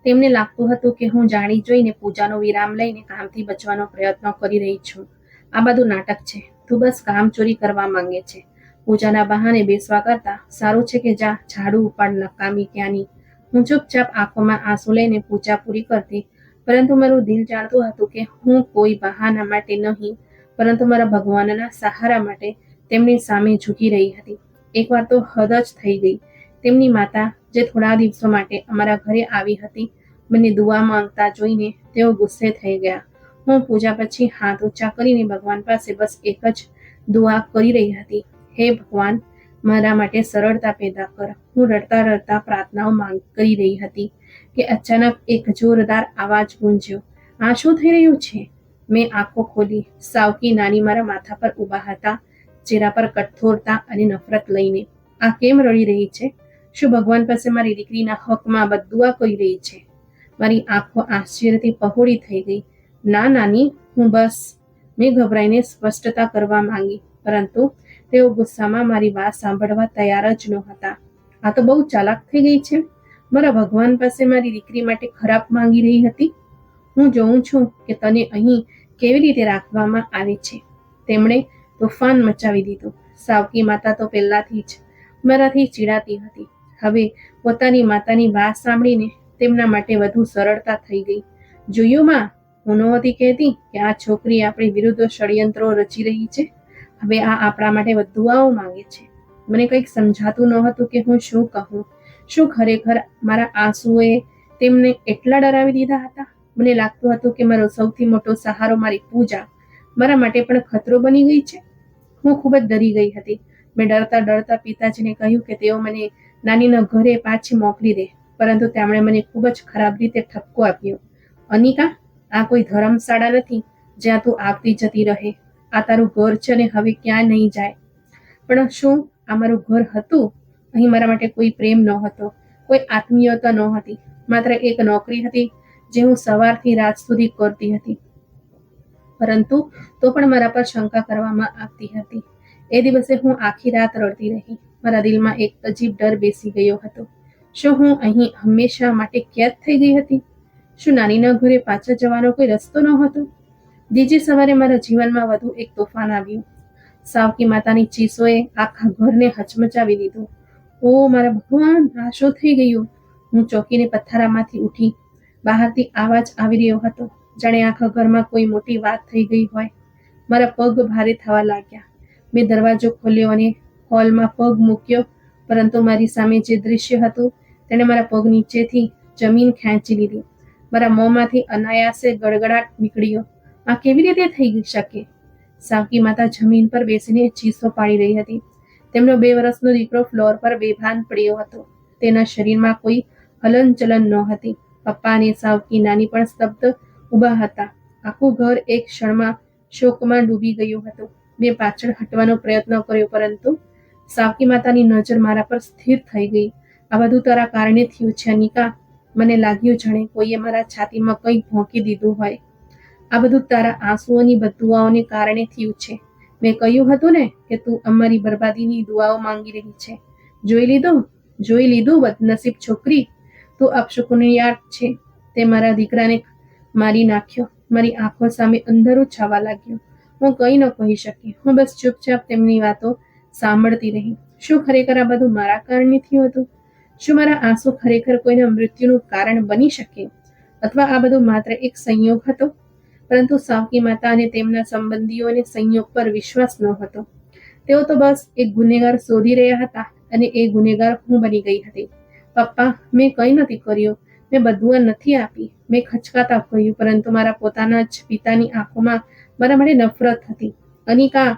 તેમને લાગતું હતું કે હું જાણી જોઈને પૂજાનો વિરામ લઈને કામથી બચવાનો પ્રયત્ન કરી રહી છું. આ બધું નાટક છે. તું બસ કામ ચોરી કરવા માંગે છે. પૂજાના બહાને બેસવા કરતા સારું છે કે જા ઝાડુ ઉપાડ, નકામી ક્યાંની. હું ચૂપચાપ આંખોમાં આંસુ લઈને પૂજા પૂરી કરતી, પરંતુ મારું દિલ જાણતું હતું કે હું કોઈ બહાના માટે નહીં, પરંતુ મારા ભગવાનના સહારા માટે તેમની સામે ઝૂકી રહી હતી. એકવાર તો હદ જ થઈ ગઈ. તેમની માતા, જે થોડા દિવસો માટે અમારા ઘરે આવી હતી, મને દુઆ માંગતા જોઈને તેઓ ગુસ્સે થઈ ગયા. હું પૂજા પછી હાથ ઊંચા કરીને ભગવાન પાસે બસ એક જ દુઆ કરી રહી હતી, હે ભગવાન, મારા માટે સરળતા પેદા કર. હું રડતા રડતા પ્રાર્થનાઓ માંગ કરી રહી હતી કે અચાનક એક જોરદાર અવાજ ગુંજ્યો. આ શું થઈ રહ્યું છે? મેં આંખો ખોલી. સાવકી નાની મારા માથા પર ઊભા હતા, ચહેરા પર કઠોરતા અને નફરત લઈને. આ કેમ રડી રહી છે? શું ભગવાન પાસે મારી દીકરીના હકમાં બદદુઆ કરી રહી છે? મારી આંખો આશ્ચર્યથી પહોળી થઈ ગઈ. ના નાની, મેં ગભરાઈને સ્પષ્ટતા કરવા માંગી, પરંતુ તેઓ ગુસ્સામાં મારી વાત સાંભળવા તૈયાર જ નહોતા. આ તો બહુ ચાલાક થઈ ગઈ છે. મારા ભગવાન પાસે મારી દીકરી માટે ખરાબ માંગી રહી હતી. હું જોઉં છું કે તને અહીં કેવી રીતે રાખવામાં આવે છે. તેમણે તોફાન મચાવી દીધું. સાવકી માતા તો પહેલાથી જ મારાથી ચીડાતી હતી. હવે પોતાની માતાની વાત સાંભળીને તેમના માટે વધુ સરળતા થઈ ગઈ. જોયું માં, હું નહોતી કહેતી કે આ છોકરી આપણી વિરુદ્ધ ષડયંત્રો રચી રહી છે. હવે આ આપણા માટે બદદુઆઓ માંગે છે. મને કંઈક સમજાતું નહોતું કે હું શું કહું. શું ખરેખર મારા આંસુએ તેમને એટલા ડરાવી દીધા હતા? મને લાગતું હતું કે મારો સૌથી મોટો સહારો મારી પૂજા મારા માટે પણ ખતરો બની ગઈ છે. હું ખૂબ જ ડરી ગઈ હતી. મેં ડરતા ડરતા પિતાજીને કહ્યું કે તેઓ મને નાનીના ઘરે પાછી મોકલી દે, પરંતુ તેમણે મને ખૂબ જ ખરાબ રીતે ઠપકો આપ્યો. અનિકા, આ કોઈ ધર્મશાળા નથી જ્યાં તું આવતી જતી રહે. આ તારું ઘર છે અને હવે ક્યાં નહીં જાય. પણ શું આ મારું ઘર હતું? અહીં મારા માટે કોઈ પ્રેમ નહોતો, કોઈ આત્મીયતા નહોતી. માત્ર એક નોકરી હતી જે હું સવારથી રાત સુધી કરતી હતી, પરંતુ તો પણ મારા પર શંકા કરવામાં આવતી હતી. એ દિવસે હું આખી રાત રડતી રહી. મારા દિલમાં એક અજીબ ડર બેસી ગયો હતો. શું હું અહીં હંમેશા માટે કેદ થઈ ગઈ હતી? શું નાનીના ઘરે પાછા જવાનો કોઈ રસ્તો નહોતો? બીજી સવારે મારા જીવનમાં વધુ એક તોફાન આવ્યું. સાવકી માતાની ચીસોએ આખા ઘરને હચમચાવી દીધું. ઓ મારા ભગવાન, આ શું થઈ ગયું? હું ચોંકીને પથારામાંથી ઉઠી. બહારથી અવાજ આવી રહ્યો હતો, જાણે આખા ઘરમાં કોઈ મોટી વાત થઈ ગઈ હોય. મારા પગ ભારે થવા લાગ્યા. મેં દરવાજો ખોલ્યો અને હોલમાં પગ મૂક્યો, પરંતુ મારી સામે જે દૃશ્ય હતું તેણે મારા પગ નીચેથી જમીન ખેંચી લીધી. મારા મોંમાંથી અનાયાસે ગડગડાટ નીકળ્યો. આ કેવી રીતે થઈ શકે? સાવકી માતા જમીન પર બેસીને ચીસો પાડી રહી હતી. તેમનો 2 વર્ષનો દીકરો ફ્લોર પર બેભાન પડ્યો હતો. તેના શરીરમાં કોઈ હલનચલન નહોતી. પપ્પા અને સાવકી નાની પણ સ્તબ્ધ ઊભા હતા. આખું ઘર એક ક્ષણમાં શોકમાં ડૂબી ગયું હતું. મેં પાછળ હટવાનો પ્રયત્ન કર્યો, પરંતુ સાવકી માતાની નજર મારા પર સ્થિર થઈ ગઈ. આ બધું તારા કારણે થયું છે અનિકા. મને લાગ્યું જાણે કોઈએ મારા છાતીમાં કંઈક ભોંકી દીધું હોય. આ બધું તારા આંસુઓની બદદુઆઓને કારણે થયું છે. મેં કહ્યું હતું ને કે તું અમારી બરબાદીની દુઆઓ માંગી રહી છે. જોઈ લીધું બદનસીબ છોકરી, તું અપશુકનિયાળ છે. તે મારા દીકરાને મારી નાખ્યો. મારી આંખો સામે અંધારું છાવા લાગ્યું. હું કંઈ ન કહી શકી. હું બસ ચૂપચાપ તેમની વાતો સાંભળતી રહી. શું ખરેખર આ બધું મારા કારણે થયું હતું? શું મારા આંસુ ખરેખર કોઈના મૃત્યુનું કારણ બની શકે? અથવા આ બધું માત્ર એક સંયોગ હતો? પરંતુ સાવકી માતા અને તેમના સંબંધીઓને સંયોગ પર વિશ્વાસ નહોતો. તેઓ તો બસ એક ગુનેગાર શોધી રહ્યા હતા, અને એ ગુનેગાર હું બની ગઈ હતી. પપ્પા, મેં કંઈ નથી કર્યું. મેં બદદુઆ નથી આપી. મેં ખચકાતા કહ્યું, પરંતુ મારા પોતાના જ પિતાની આંખોમાં મારા માટે નફરત હતી. અનિકા,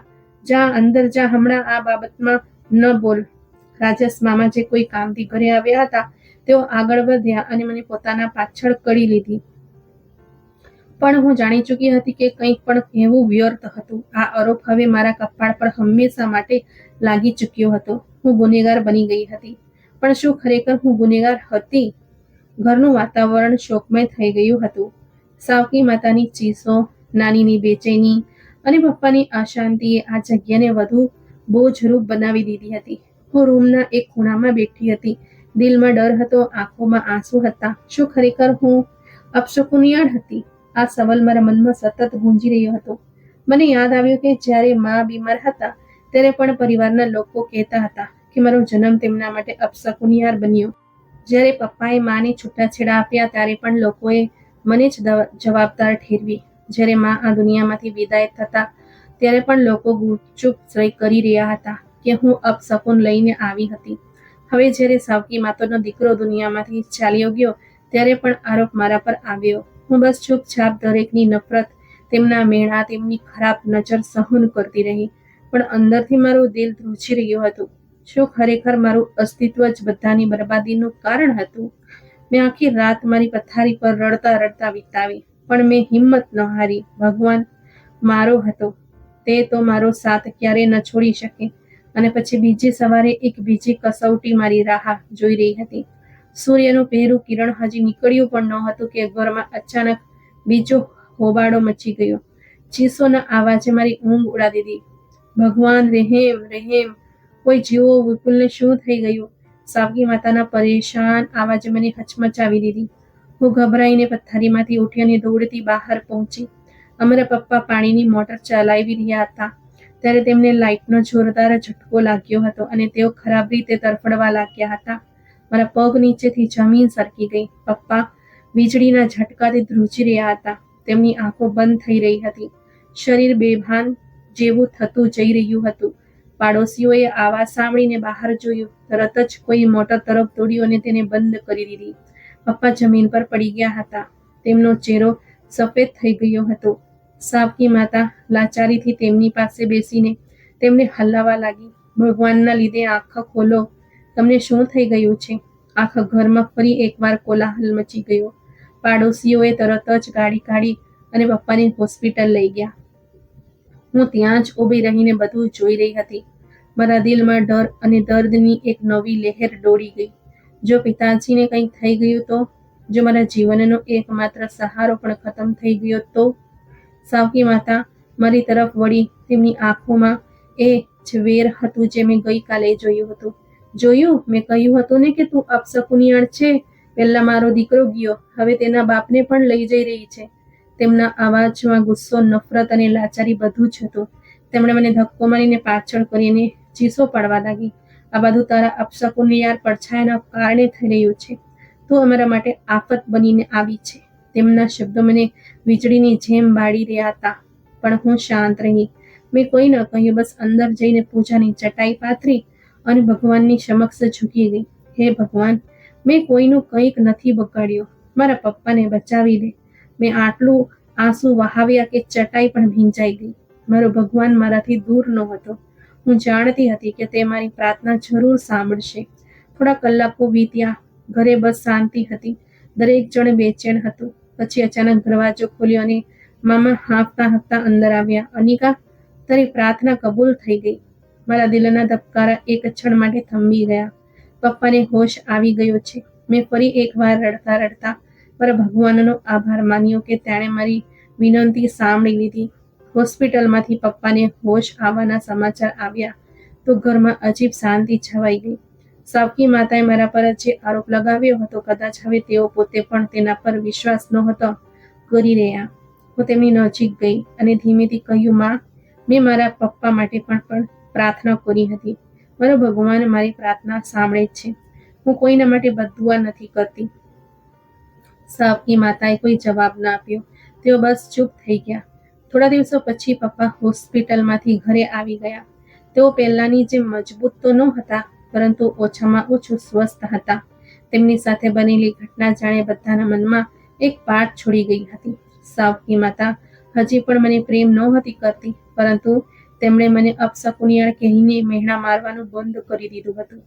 જા અંદર જા. હમણાં આ બાબતમાં ન બોલ. રાજેશ મામા જે કોઈ કામથી ઘરે આવ્યા હતા, તેઓ આગળ વધ્યા અને મને પોતાના પાછળ કડી લીધી. પણ હું જાણી ચૂકી હતી કે કંઈક પણ કહેવું વ્યર્થ હતું. આ આરોપ હવે મારા કપાળ પર હંમેશા માટે લાગી ચૂક્યો હતો. હું ગુનેગાર બની ગઈ હતી. પણ શું ખરેખર હું ગુનેગાર હતી? ઘરનું વાતાવરણ શોકમય થઈ ગયું હતું. સાવકી માતાની ચીસો, નાનીની બેચેની અને પપ્પાની અશાંતિએ આ જગ્યાને વધુ બોજરૂપ બનાવી દીધી હતી. હું રૂમના એક ખૂણામાં બેઠી હતી. દિલમાં ડર હતો, આંખોમાં આંસુ હતા. શું ખરેખર હું અપશુકનિયાળ હતી? આ સવાલ મારા મનમાં સતત ગુંજી રહ્યો હતો. મને યાદ આવ્યું કે જ્યારે મા બીમાર હતા ત્યારે પણ પરિવારના લોકો કહેતા હતા કે મારો જન્મ તેમના માટે અપશુકનિયાળ બન્યો. જ્યારે પપ્પાએ માને છૂટાછેડા આપ્યા ત્યારે પણ લોકોએ મને જ જવાબદાર ઠેરવી. જ્યારે મા આ દુનિયામાંથી વિદાય થતા ત્યારે પણ લોકો ગુપચુપ કરી રહ્યા હતા કે હું અપશકુન લઈને આવી હતી. હવે જ્યારે સાવકી માતાનો દીકરો દુનિયામાંથી ચાલ્યો ગયો ત્યારે પણ આરોપ મારા પર આવ્યો. હું બસ ચૂપચાપ દરેકની નફરત તેમના મેળા, તેમની ખરાબ નજર સહન કરતી રહી, પણ અંદરથી મારું દિલ ધ્રુજી રહ્યું હતું. શું ખરેખર મારું અસ્તિત્વ જ બધાની બરબાદીનું કારણ હતું? મેં આખી રાત મારી પથારી પર રડતા રડતા વિતાવી, પણ મેં હિંમત ન હારી. ભગવાન મારો હતો, તે તો મારો સાથ ક્યારેય ન છોડી શકે. અને પછી બીજી સવારે એક બીજી કસોટી મારી રાહ જોઈ રહી હતી. સૂર્યનું પહેલું કિરણ હજી નીકળ્યું પણ નહોતું કે ઘરમાં અચાનક બીજો હોબાળો મચી ગયો. ચીસોના અવાજે મારી ઊંઘ ઉડાડી દીધી. ભગવાન, રહેમ રહેમ, કોઈ જીવો. વિપુલને શું થઈ ગયું? સાવકી માતાના પરેશાન અવાજે મને હચમચાવી દીધી. હું ગભરાઈને પથારીમાંથી ઉઠી અને દોડતી બહાર પહોંચી. અમારા પપ્પા પાણીની મોટર ચલાવી રહ્યા હતા ત્યારે તેમને લાઇટનો જોરદાર ઝટકો લાગ્યો હતો અને તેઓ ખરાબ રીતે તરફડવા લાગ્યા હતા. મારા પગ નીચેથી જમીન સરકી ગઈ. પપ્પા વીજળીના ઝટકાથી ધ્રુજી રહ્યા હતા. તેમની આંખો બંધ થઈ રહી હતી. શરીર બેભાન જેવું થતું જઈ રહ્યું હતું. પાડોશીઓએ આવાજ સાંભળીને બહાર જોયું. તરત જ કોઈ મોટર તરફ દોડ્યું અને તેને બંધ કરી દીધી. પપ્પા જમીન પર પડી ગયા હતા. તેમનો ચહેરો સફેદ થઈ ગયો હતો. સાવકી માતા લાચારીથી તેમની પાસે બેસીને તેમને હલાવવા લાગી. ભગવાનના લીધે આંખ ખોલો, તમને શું થઈ ગયું છે? આખા ઘરમાં ફરી એકવાર કોલાહલ મચી ગયો. પાડોશીઓએ તરત જ ગાડી કાઢી અને પપ્પાને હોસ્પિટલ લઈ ગયા. હું ત્યાં જ ઊભી રહીને બધું જોઈ રહી હતી. મારા દિલમાં ડર અને દર્દની એક નવી લહેર દોડી ગઈ. જો પિતાજીને કંઈક થઈ ગયું તો? જો મારા જીવનનો એકમાત્ર સહારો પણ ખતમ થઈ ગયો તો? સાવકી માતા મારી તરફ વળી. તેમની આંખોમાં એ જ વેર હતું જે મેં ગઈકાલે જોયું હતું. જોયું? મેં કહ્યું હતું ને કે તું અપશકુનિયાળ છે. પહેલા મારો દીકરો ગયો, હવે તેના બાપને પણ લઈ જઈ રહી છે. તેમના અવાજમાં ગુસ્સો, નફરત અને લાચારી બધું જ હતું. તેમણે મને ધક્કો મારીને પાછળ કરીને ચીસો પાડવા લાગી. આ બધું તારા અપશકુનિયાળ પડછાયાના કારણે થઈ રહ્યું છે. તું અમારા માટે આફત બનીને આવી છે. તેમના શબ્દો મને વીજળીની જેમ બાળી રહ્યા હતા, પણ હું શાંત રહી. મેં કોઈ ન કહ્યું, બસ અંદર જઈને પૂજાની ચટાઈ પાથરી અને ભગવાનની સમક્ષ ઝૂકી ગઈ. હે ભગવાન, મેં કોઈનું કંઈક નથી બગાડ્યું. મારા પપ્પાને બચાવી લે. મેં આટલું આંસુ વહાવ્યા કે ચટાઈ પણ ભીંજાઈ ગઈ. મારો ભગવાન મારાથી દૂર નહોતો. હું જાણતી હતી કે તે મારી પ્રાર્થના જરૂર સાંભળશે. થોડા કલાકો વીત્યા. ઘરે બસ શાંતિ હતી. દરેક જણ બેચેન હતું. પછી અચાનક દરવાજો ખોલ્યો અને મામા હાંફતા હાંફતા અંદર આવ્યા. અનિકા, તારી પ્રાર્થના કબૂલ થઈ ગઈ. મારા દિલના ધબકારા એક ક્ષણ માટે થંભી ગયા. પપ્પાને હોશ આવી ગયો છે. મેં ફરી એકવાર રડતા રડતા મારા ભગવાનનો આભાર માન્યો કે તેણે મારી વિનંતી સાંભળી લીધી. હોસ્પિટલમાંથી પપ્પાને હોશ આવવાના સમાચાર આવ્યા તો ઘરમાં અજીબ શાંતિ છવાઈ ગઈ. સાવકી માતાએ મારા પર જે આરોપ લગાવ્યો હતો, કદાચ હવે તેઓ પોતે પણ તેના પર વિશ્વાસ નહોતો કરી રહ્યા. હું તેમની નજીક ગઈ અને ધીમેથી કહ્યું, માં, મેં મારા પપ્પા માટે પણ પ્રાર્થના કરી હતી. મારો ભગવાન મારી પ્રાર્થના સાંભળે છે. હું કોઈના માટે બદદુઆ નથી કરતી. સાવકી માતાએ કોઈ જવાબ ન આપ્યો. તેઓ બસ ચૂપ થઈ ગયા. થોડા દિવસો પછી પપ્પા હોસ્પિટલમાંથી ઘરે આવી ગયા. તેઓ પહેલાની જેમ મજબૂત તો ન હતા, પરંતુ ઓછામાં ઓછું સ્વસ્થ હતા. તેમની સાથે બનેલી ઘટના જાણે બધાના મનમાં એક પાઠ છોડી ગઈ હતી. સાવકી માતા હજી પણ મને પ્રેમ નહોતી કરતી, પરંતુ તેમણે મને અપશકુનિયાળ કહીને મહેણા મારવાનું બંધ કરી દીધું હતું.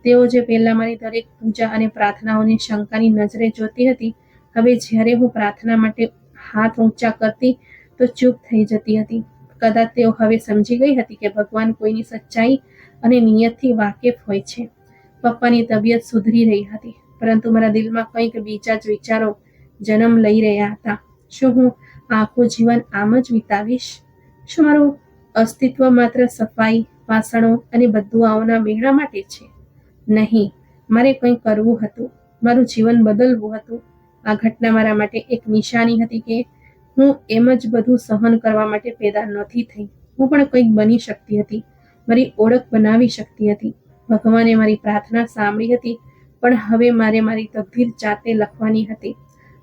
તેઓ જે પહેલા મારી દરેક પૂજા અને પ્રાર્થનાઓને શંકાની નજરે જોતી હતી, હવે જ્યારે હું પ્રાર્થના માટે હાથ ઊંચા કરતી તો ચૂપ થઈ જતી હતી. કદાચ તેઓ હવે સમજી ગઈ હતી કે ભગવાન કોઈની સચ્ચાઈ અને નિયતથી વાકેફ હોય છે. પપ્પાની તબિયત સુધરી રહી હતી, પરંતુ મારા દિલમાં કંઈક બીજા જ વિચારો જન્મ લઈ રહ્યા હતા. શું હું આખું જીવન આમ જ વિતાવીશ? શું મારું અસ્તિત્વ માત્ર સફાઈ, વાસણો અને બદદુઆઓના મેળા માટે છે? નહીં, મારે કંઈ કરવું હતું. મારું જીવન બદલવું હતું. આ ઘટના મારા માટે એક નિશાની હતી કે હું એમ જ બધું સહન કરવા માટે પેદા નથી થઈ. હું પણ કંઈક બની શકતી હતી, મારી ઓળખ બનાવી શકતી હતી. ભગવાને મારી પ્રાર્થના સાંભળી હતી, પણ હવે મારે મારી તકદીર જાતે લખવાની હતી.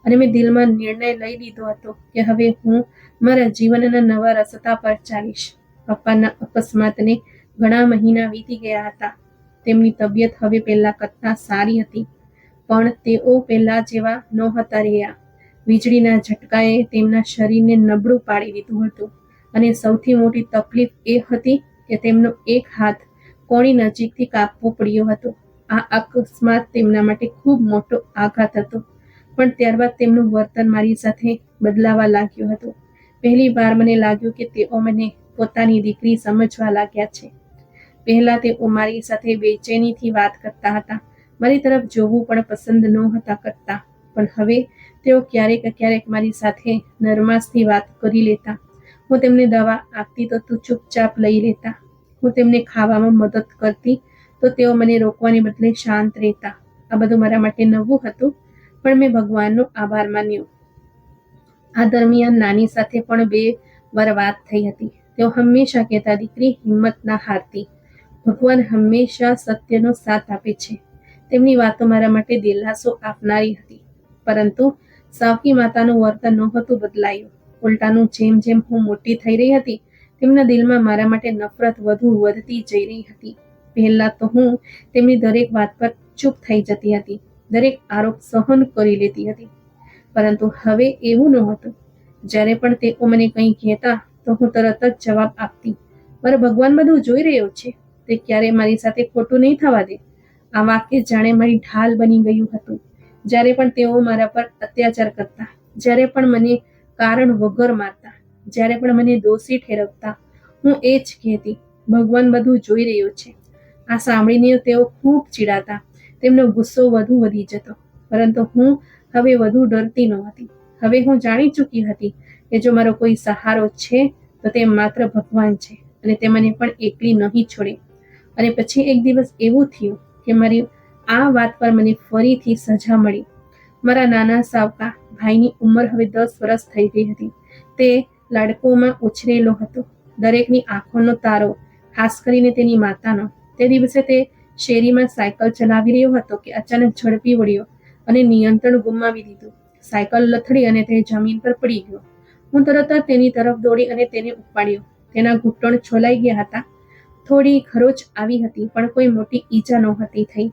અને મેં દિલમાં નિર્ણય લઈ લીધો હતો કે હવે હું મારા જીવનના નવા રસ્તા પર ચાલીશ. પપ્પાના અકસ્માતને ઘણા મહિના વીતી ગયા હતા. તેમની તબિયત હવે પહેલા કરતાં સારી હતી, પણ તેઓ પહેલા જેવા નહોતા રહ્યા. વીજળીના ઝટકાએ તેમના શરીરને નબળું પાડી દીધું હતું અને સૌથી મોટી તકલીફ એ હતી કે તેમનો એક હાથ કોણી નજીકથી કાપવો પડ્યો હતો. આ અકસ્માત તેમના માટે ખૂબ મોટો આઘાત હતો, પણ ત્યારબાદ તેમનું વર્તન મારી સાથે બદલાવા લાગ્યું હતું. પહેલી વાર મને લાગ્યું કે તેઓ મને પોતાની દીકરી સમજવા લાગ્યા છે. પહેલા તેઓ મારી સાથે બેચેનીથી વાત કરતા હતા, મારી તરફ જોવું પણ પસંદ નહોતા કરતા, પણ હવે તેઓ ક્યારેક મારી સાથે નરમાશથી વાત કરી લેતા. હું તેમને દવા આપતી તો ચૂપચાપ લઈ લેતા. હું તેમને ખાવામાં મદદ કરતી તો તેઓ મને રોકવાને બદલે શાંત રહેતા. આ બધું મારા માટે નવું હતું, પણ મેં ભગવાનનો આભાર માન્યો. આ દરમિયાન નાની સાથે પણ 2 વાર વાત થઈ હતી. તેઓ હંમેશા કહેતા, દીકરી, હિંમત ના હારતી. ભગવાન હંમેશા સત્યનો સાથ આપે છે. તેમની વાતો મારા માટે દિલાસો આપનારી હતી. પરંતુ સાવકી માતાનું વર્તન નહોતું બદલાયું. ઉલટાનું જેમ જેમ હું મોટી થઈ રહી હતી, તેમના દિલમાં મારા માટે નફરત વધુ વધતી જઈ રહી હતી. પહેલા તો હું તેમની દરેક વાત પર ચૂપ થઈ જતી હતી, દરેક આરોપ સહન કરી લેતી હતી. પરંતુ હવે એવું નહોતું. જ્યારે પણ તેઓ મને કંઈ કહેતા તો હું તરત જ જવાબ આપતી, મારો ભગવાન બધું જોઈ રહ્યો છે, તે ક્યારેય મારી સાથે ખોટું નહીં થવા દે. આ વાક્ય જાણે મારી ઢાલ બની ગયું હતું. જ્યારે પણ તેઓ મારા પર અત્યાચાર કરતા, જ્યારે પણ મને કારણ વગર મારતા, જ્યારે પણ મને દોષી ઠેરવતા, હું એ જ કહેતી, ભગવાન બધું જોઈ રહ્યો છે. આ સાંભળીને તેઓ ખૂબ ચીડાતા, તેમનો ગુસ્સો વધુ વધી જતો. પરંતુ હું હવે વધુ ડરતી નહોતી. હવે હું જાણી ચૂકી હતી કે જો મારો કોઈ સહારો છે તો તે માત્ર ભગવાન છે, અને તે મને પણ એકલી નહીં છોડે. અને પછી એક દિવસ એવું થયું કે મારી આ વાત પર મને ફરીથી સજા મળી. મારા નાના સાવકા ભાઈની ઉંમર હવે 10 વર્ષ થઈ ગઈ હતી. તે લાડકોમાં ઉછરેલો હતો, દરેકની આંખોનો તારો, ખાસ કરીને તેની માતાનો. તે દિવસે તે શેરીમાં સાયકલ ચલાવી રહ્યો હતો કે અચાનક ઝડપી વળ્યો અને નિયંત્રણ ગુમાવી દીધું. સાયકલ લથડી અને તે જમીન પર પડી ગયો. હું તરત જ તેની તરફ દોડી અને તેને ઉપાડ્યો. તેના ઘૂંટણ છોલાઈ ગયા હતા, થોડી ખરોચ આવી હતી, પણ કોઈ મોટી ઈજા નહોતી થઈ.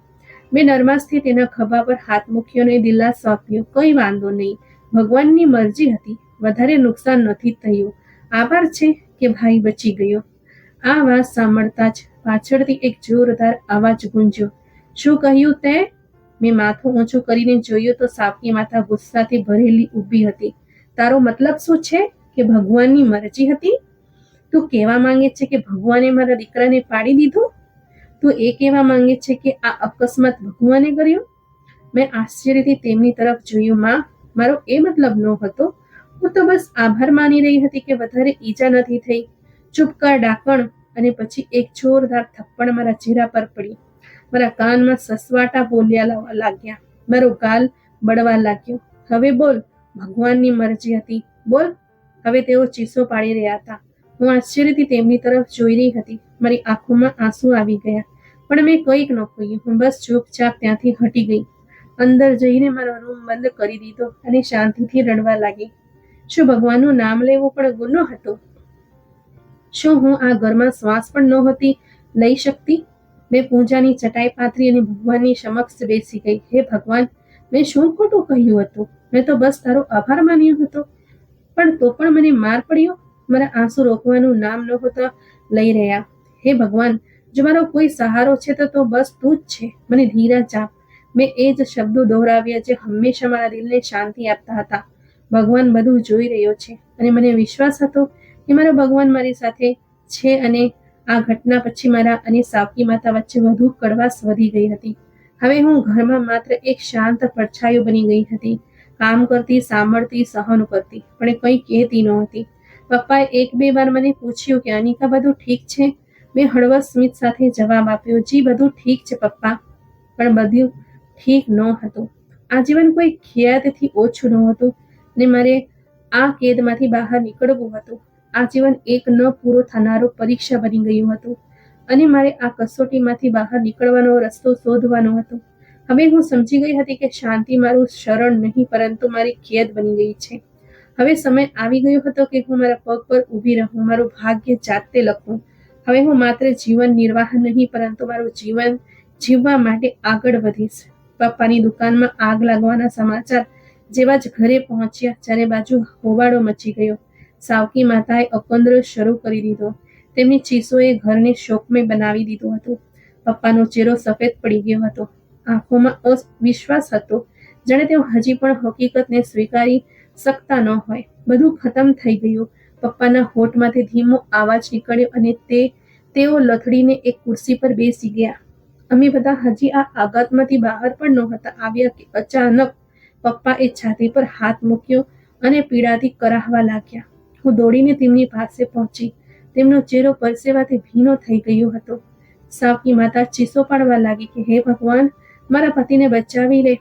મેં નરમાશથી તેના ખભા પર હાથ મૂક્યો અને દિલાસો આપ્યો, કંઈ વાંધો નહીં, ભગવાનની મરજી હતી, વધારે નુકસાન નથી થયું. આભાર છે કે ભાઈ બચી ગયો. આ વાત સાંભળતા જ પાછળથી એક જોરદાર અવાજ ગુંજ્યો, શું કહ્યું તે? મેં માથું ઊંચું કરીને જોયું તો સાવકી માતા ગુસ્સાથી ભરેલી ઊભી હતી. તારો મતલબ શું છે કે ભગવાનની મરજી હતી? તું કહેવા માંગે છે કે ભગવાને મારા દીકરાને પાડી દીધું? તું એ કહેવા માંગે છે કે આ અકસ્માત ભગવાને કર્યો? મેં આશ્ચર્યથી તેમની તરફ જોયું. માં, મારો એ મતલબ નહોતો. હું તો બસ આભાર માની રહી હતી કે વધારે ઈજા નથી થઈ. ચૂપ કર ડાકણ. અને પછી એક જોરદાર થપ્પડ મારા ચહેરા પર પડી. મારા કાનમાં સસવાટા બોલ્યા લાગ્યા. મારો ગાલ બળવા લાગ્યો. હવે બોલ, ભગવાનની મરજી હતી, બોલ. હવે તેઓ ચીસો પાડી રહ્યા હતા. હું આશ્ચર્યથી તેમની તરફ જોઈ રહી હતી. મારી આંખોમાં આંસુ આવી ગયા, પણ મેં કંઈક ન કહ્યું. હું બસ ચૂપચાપ ત્યાંથી હટી ગઈ. અંદર જઈને મારો રૂમ બંધ કરી દીધો અને શાંતિથી રડવા લાગી. શું ભગવાનનું નામ લેવું પણ ગુનો હતો? શું હું આ ઘરમાં શ્વાસ પણ નહોતી લઈ શકતી? મેં પૂજાની ચટાઈ પાથરી અને ભગવાનની સમક્ષ બેસી ગઈ. હે ભગવાન, મેં શું ખોટું કહ્યું હતું? મેં તો બસ તારો આભાર માન્યો હતો, પણ તો પણ મને માર પડ્યો. મારા આંસુ રોકવાનું નામ નહોતા લઈ રહ્યા. હે ભગવાન, જો મારો કોઈ સહારો છે તો બસ તું જ છે. મને ધીરજ આપ. મેં એ જ શબ્દો દોહરાવ્યા જે હંમેશા મારા દિલને શાંતિ આપતા હતા. ભગવાન બધું જોઈ રહ્યો છે, અને મને વિશ્વાસ હતો કે મારો ભગવાન મારી સાથે છે. અને આ ઘટના પછી મારા અને સાવકી માતા વચ્ચે વધુ કડવાશ વધી ગઈ હતી. હવે હું ઘરમાં માત્ર એક શાંત પડછાયો બની ગઈ હતી. કામ કરતી, સાંભળતી, સહન કરતી, પણ કંઈ કહેતી નહોતી. પપ્પાએ 1-2 વાર મને પૂછ્યું કે અનિકા, બધું ઠીક છે? મેં હળવા સ્મિત સાથે જવાબ આપ્યો, જી બધું ઠીક છે પપ્પા. પણ બધું ઠીક ન હતું. આ જીવન કોઈ ખેયાતથી ઓછું નહોતું, અને મારે આ કેદમાંથી બહાર નીકળવું હતું. આ જીવન એક ન પૂરો થનારો પરીક્ષા બની ગયું હતું, અને મારે આ કસોટીમાંથી બહાર નીકળવાનો રસ્તો શોધવાનો હતો. હવે હું સમજી ગઈ હતી કે શાંતિ મારું શરણ નહીં, પરંતુ મારી કેદ બની ગઈ છે. હવે સમય આવી ગયો હતો કે હું મારા પગ પર ઊભી રહું, મારું ભાગ્ય જાતે લખું. હવે હું માત્ર જીવન નિર્વાહ નહીં, પરંતુ મારું જીવન જીવવા માટે આગળ વધીશ. પપ્પાની દુકાનમાં આગ લાગવાના સમાચાર જેવા જ ઘરે પહોંચ્યા ચારે બાજુ હોબાળો મચી ગયો. સાવકી માતાએ અકંદ્ર શરૂ કરી દીધો. તેમની ચીસોએ ઘરને શોકમય બનાવી દીધું હતું. પપ્પાનો ચહેરો સફેદ પડી ગયો હતો. આંખોમાં અવિશ્વાસ હતો, જાણે તેઓ હજી પણ હકીકતને સ્વીકારી શકતા ન હોય. બધું ખતમ થઈ ગયું. પપ્પાના હોઠમાંથી ધીમો અવાજ નીકળ્યો અને તેઓ લથડીને એક ખુરશી પર બેસી ગયા. અમે બધા હજી આ આઘાતમાંથી બહાર પણ નહોતા આવ્યા કે અચાનક પપ્પાએ છાતી પર હાથ મૂક્યો અને પીડાથી કરાવવા લાગ્યા. હું દોડીને તેમની પાસે પહોંચી. તેમનો ચહેરો પરસેવાથી ભીનો થઈ ગયો હતો. સાવકી માતા ચીસો પાડવા લાગી કે હે ભગવાન, મારા પતિને બચાવી લે.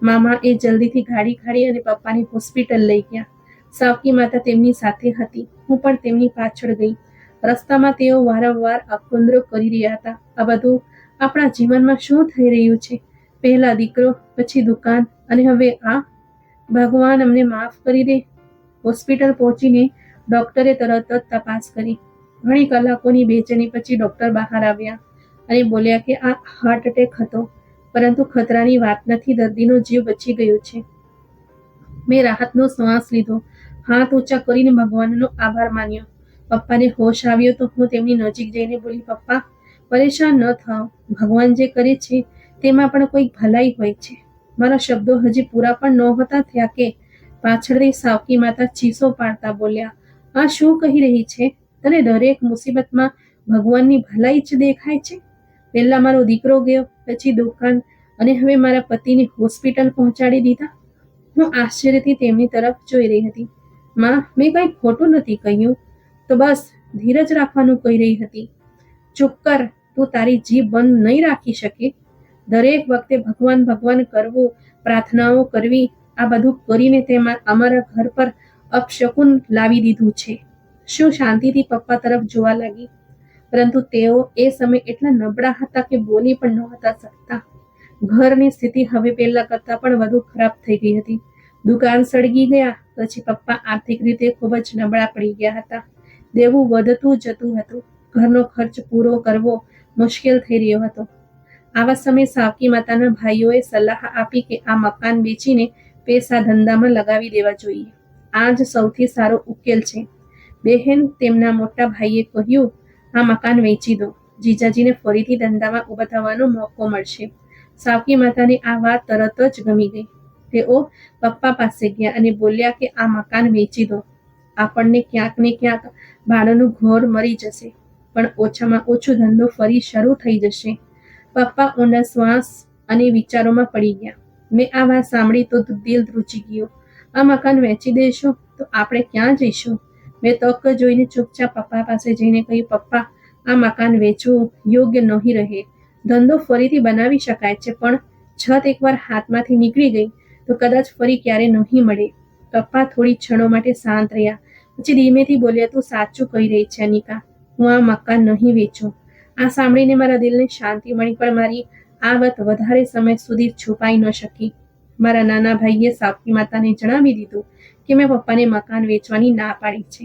મામાએ જલ્દીથી ગાડી કાઢી અને પપ્પાને હોસ્પિટલ લઈ ગયા. સાવકી માતા તેમની સાથે હતી. હું પણ તેમની પાછળ ગઈ. રસ્તામાં તેઓ વારંવાર અકંદ્રો કરી રહ્યા હતા. આ બધું આપણા જીવનમાં શું થઈ રહ્યું છે? પહેલા દીકરો, પછી દુકાન અને હવે આ. ભગવાન અમને માફ કરી દે. હોસ્પિટલ પહોંચીને ડોક્ટરે તરત જ તપાસ કરી. ઘણી કલાકોની બેચેની પછી ડોક્ટર બહાર આવ્યા અને બોલ્યા કે આ હાર્ટ એટેક હતો, પરંતુ ખતરાની વાત નથી, દર્દીનો જીવ બચી ગયો છે. મેં રાહતનો શ્વાસ લીધો, હાથ ઊંચા કરીને ભગવાનનો આભાર માન્યો. પપ્પાને હોશ આવ્યો તો હું તેમની નજીક જઈને બોલી, પપ્પા, પરેશાન ન થાઓ. ભગવાન જે કરે છે તેમાં પણ કોઈક ભલાઈ હોય છે. મારા શબ્દો હજી પૂરા પણ નહોતા થયા કે પાછળથી સાવકી માતા ચીસો પાડતા બોલ્યા, આ શું કહી રહી છે? તને દરેક મુસીબતમાં ભગવાનની ભલાઈ જ દેખાય છે? પહેલા મારો દીકરો ગયો, પછી દુકાન અને હવે મારા પતિને હોસ્પિટલ પહોંચાડી દીધા. હું આશ્ચર્યથી તેમની તરફ જોઈ રહી હતી. માં, મેં કંઈ ખોટું નથી કહ્યું. તો બસ ધીરજ રાખવાનું કહી રહી હતી. ચૂપ કર, તું તારી જીભ બંધ નહીં રાખી શકે. દરેક વખતે ભગવાન ભગવાન કરવું, પ્રાર્થનાઓ કરવી, આ બધું કરીને તે અમારા ઘર પર અપશકુન લાવી દીધું છે. શું શાંતિથી પપ્પા તરફ જોવા લાગી, પરંતુ તેઓ એ સમયે એટલા નબળા હતા કે બોલી પણ નહોતા શકતા. ઘરની સ્થિતિ હવે પહેલા કરતા પણ વધુ ખરાબ થઈ ગઈ હતી. દુકાન સળગી ગયા પછી પપ્પા આર્થિક રીતે ખૂબ જ નબળા પડી ગયા હતા. દેવું વધતું જતું હતું. ઘરનો ખર્ચ પૂરો કરવો મુશ્કેલ થઈ રહ્યો હતો. આવા સમયે સાવકી માતાના ભાઈઓએ સલાહ આપી કે આ મકાન વેચીને પૈસા ધંધામાં લગાવી દેવા જોઈએ. આ જ સૌથી સારો ઉકેલ છે. બહેન, તેમના મોટા ભાઈએ કહ્યું, આ મકાન વેચી દો. જીજાજીને ફરીથી ધંધામાં ઊભા થવાનો મોકો મળશે. સાવકી માતાને આ વાત તરત જ ગમી ગઈ. તેઓ પપ્પા પાસે ગયા અને બોલ્યા કે આ મકાન વેચી દો. આપણને ક્યાંક ને ક્યાંક ભાડાનું ઘર મળી જશે, પણ ઓછામાં ઓછું ધંધો ફરી શરૂ થઈ જશે. પપ્પા ઊંડા શ્વાસ અને વિચારોમાં પડી ગયા. મેં આ વાત સાંભળી તો દિલ ધ્રુજી ગયું. આ મકાન વેચી દેશો તો આપણે ક્યાં જઈશું? મેં તક જોઈને ચૂપચાપ પપ્પા પાસે જઈને કહ્યું, પપ્પા, આ મકાન વેચવું યોગ્ય નહીં રહે. ધંધો ફરીથી બનાવી શકાય છે, પણ છત એકવાર હાથમાંથી નીકળી ગઈ તો કદાચ ફરી ક્યારે નહીં મળે. પપ્પા થોડી ક્ષણો માટે શાંત રહ્યા, પછી ધીમેથી બોલ્યા, તું સાચું કહી રહી છે અનિકા, હું આ મકાન નહીં વેચું. આ સાંભળીને મારા દિલને શાંતિ મળી, પણ મારી આ વાત વધારે સમય સુધી છુપાઈ ન શકી. મારા નાના ભાઈએ સાવકી માતાને જણાવી દીધું કે મેં પપ્પાને મકાન વેચવાની ના પાડી છે.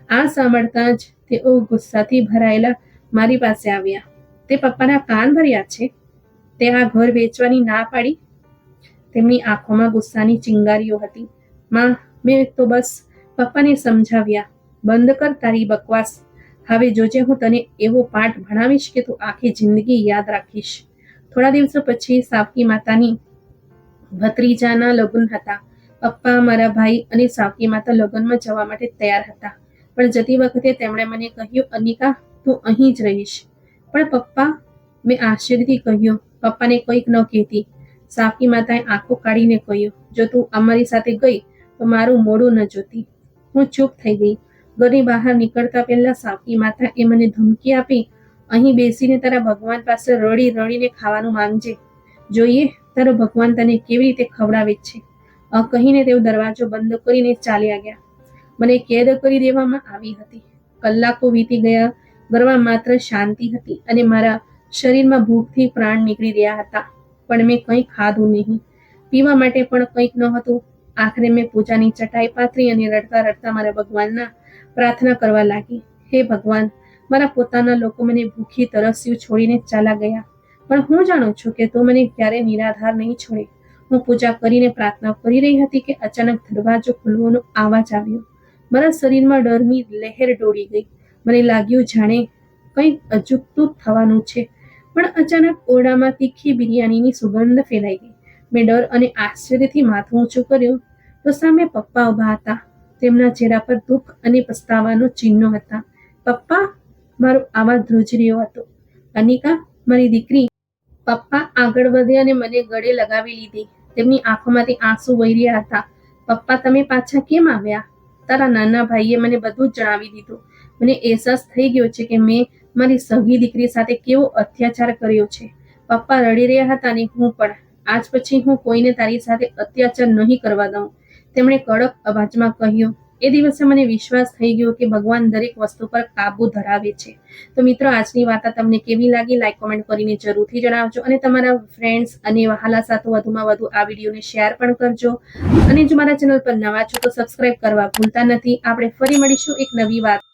આ સાંભળતા જ તેઓ ગુસ્સાથી ભરાયેલા મારી પાસે આવ્યા. તે પપ્પાના કાન ભર્યા છે? તે આ ઘર વેચવાની ના પાડી? તેમની આંખોમાં ગુસ્સાની ચિંગારીઓ હતી. માં, મેં તો બસ પપ્પાને સમજાવ્યા, બંધ કર તારી બકવાસ. હવે જોજે, હું તને એવો પાઠ ભણાવીશ કે તું આખી જિંદગી યાદ રાખીશ. થોડા દિવસો પછી સાવકી માતાની ભત્રીજાના લગ્ન હતા. પપ્પા, મારા ભાઈ અને સાવકી માતા લગ્નમાં જવા માટે તૈયાર હતા, પણ જતી વખતે તેમણે મને કહ્યું, અનિકા, તું અહીં જ રહીશ. પણ પપ્પા, મેં આશ્ચર્યથી કહ્યું, પપ્પાને કંઈક ન કહેતી. સાવકી માતાએ આંખો કાઢીને કહ્યું, જો તું અમારી સાથે ગઈ તો મારું મોઢું ન જોતી. હું ચૂપ થઈ ગઈ. ઘરની બહાર નીકળતા પહેલા સાવકી માતાએ મને ધમકી આપી, અહીં બેસીને તારા ભગવાન પાસે રડી રડીને ખાવાનું માંગજે, જોઈએ તારો ભગવાન તને કેવી રીતે ખવડાવે છે. કહીને તેઓ દરવાજો બંધ કરીને ચાલ્યા ગયા. મને કેદ કરી દેવામાં આવી હતી. કલાકો વીતી ગયા. ઘરમાં માત્ર શાંતિ હતી અને મારા શરીરમાં ભૂખથી પ્રાણ નીકળી રહ્યા હતા, પણ મેં કંઈ ખાધું નહીં. પીવા માટે પણ કંઈક નહોતું. આખરે મેં પૂજાની ચટાઈ પાથરી અને રડતા રડતા મારા ભગવાનના પ્રાર્થના કરવા લાગી. હે ભગવાન, મારા પોતાના લોકો મને ભૂખી તરસ્યું છોડીને ચાલા ગયા, પણ હું જાણું છું કે તું મને ક્યારે નિરાધાર નહીં છોડે. હું પૂજા કરીને પ્રાર્થના કરી રહી હતી કે અચાનક દરવાજો ખુલવાનો અવાજ આવ્યો. મારા શરીરમાં ડરની લહેર દોડી ગઈ. મને લાગ્યું જાણે કંઈક અજુગતું થવાનું છે. પણ અચાનક ઓરડામાં તીખી બિરયાનીની સુગંધ ફેલાઈ ગઈ. મેં ડર અને આશ્ચર્યથી માથું ઊંચું કર્યું તો સામે પપ્પા ઊભા હતા. તેમના ચહેરા પર દુઃખ અને પસ્તાવાનો ચિહ્નો હતા. પપ્પા, મારો અવાજ ધ્રુજી રહ્યો હતો. અનિકા, મારી દીકરી. પપ્પા આગળ વધ્યા અને મને ગળે લગાવી લીધી. તેમની આંખોમાંથી આંસુ વહી રહ્યા હતા. પપ્પા, તમે પાછા કેમ આવ્યા? તારા નાના ભાઈએ મને બધું જ જણાવી દીધું. મને અહેસાસ થઈ ગયો છે કે મેં મારી સગી દીકરી સાથે કેવો અત્યાચાર કર્યો છે. પપ્પા રડી રહ્યા હતા અને હું પણ. આજ પછી હું કોઈને તારી સાથે અત્યાચાર નહીં કરવા દઉં, તેમણે કડક અવાજમાં કહ્યું. એ દિવસે મને વિશ્વાસ થઈ ગયો કે ભગવાન દરેક વસ્તુ પર કાબુ ધરાવે છે. તો મિત્રો, આજની વાર્તા તમને કેવી લાગી? લાઈક કોમેન્ટ કરીને જરૂરથી જણાવજો અને તમારા ફ્રેન્ડ્સ અને વહાલા સાથે વધુમાં વધુ આ વિડીયોને શેર પણ કરજો. અને જો મારા ચેનલ પર નવા છો તો સબસ્ક્રાઇબ કરવા ભૂલતા નથી. આપણે ફરી મળીશું એક નવી વાત.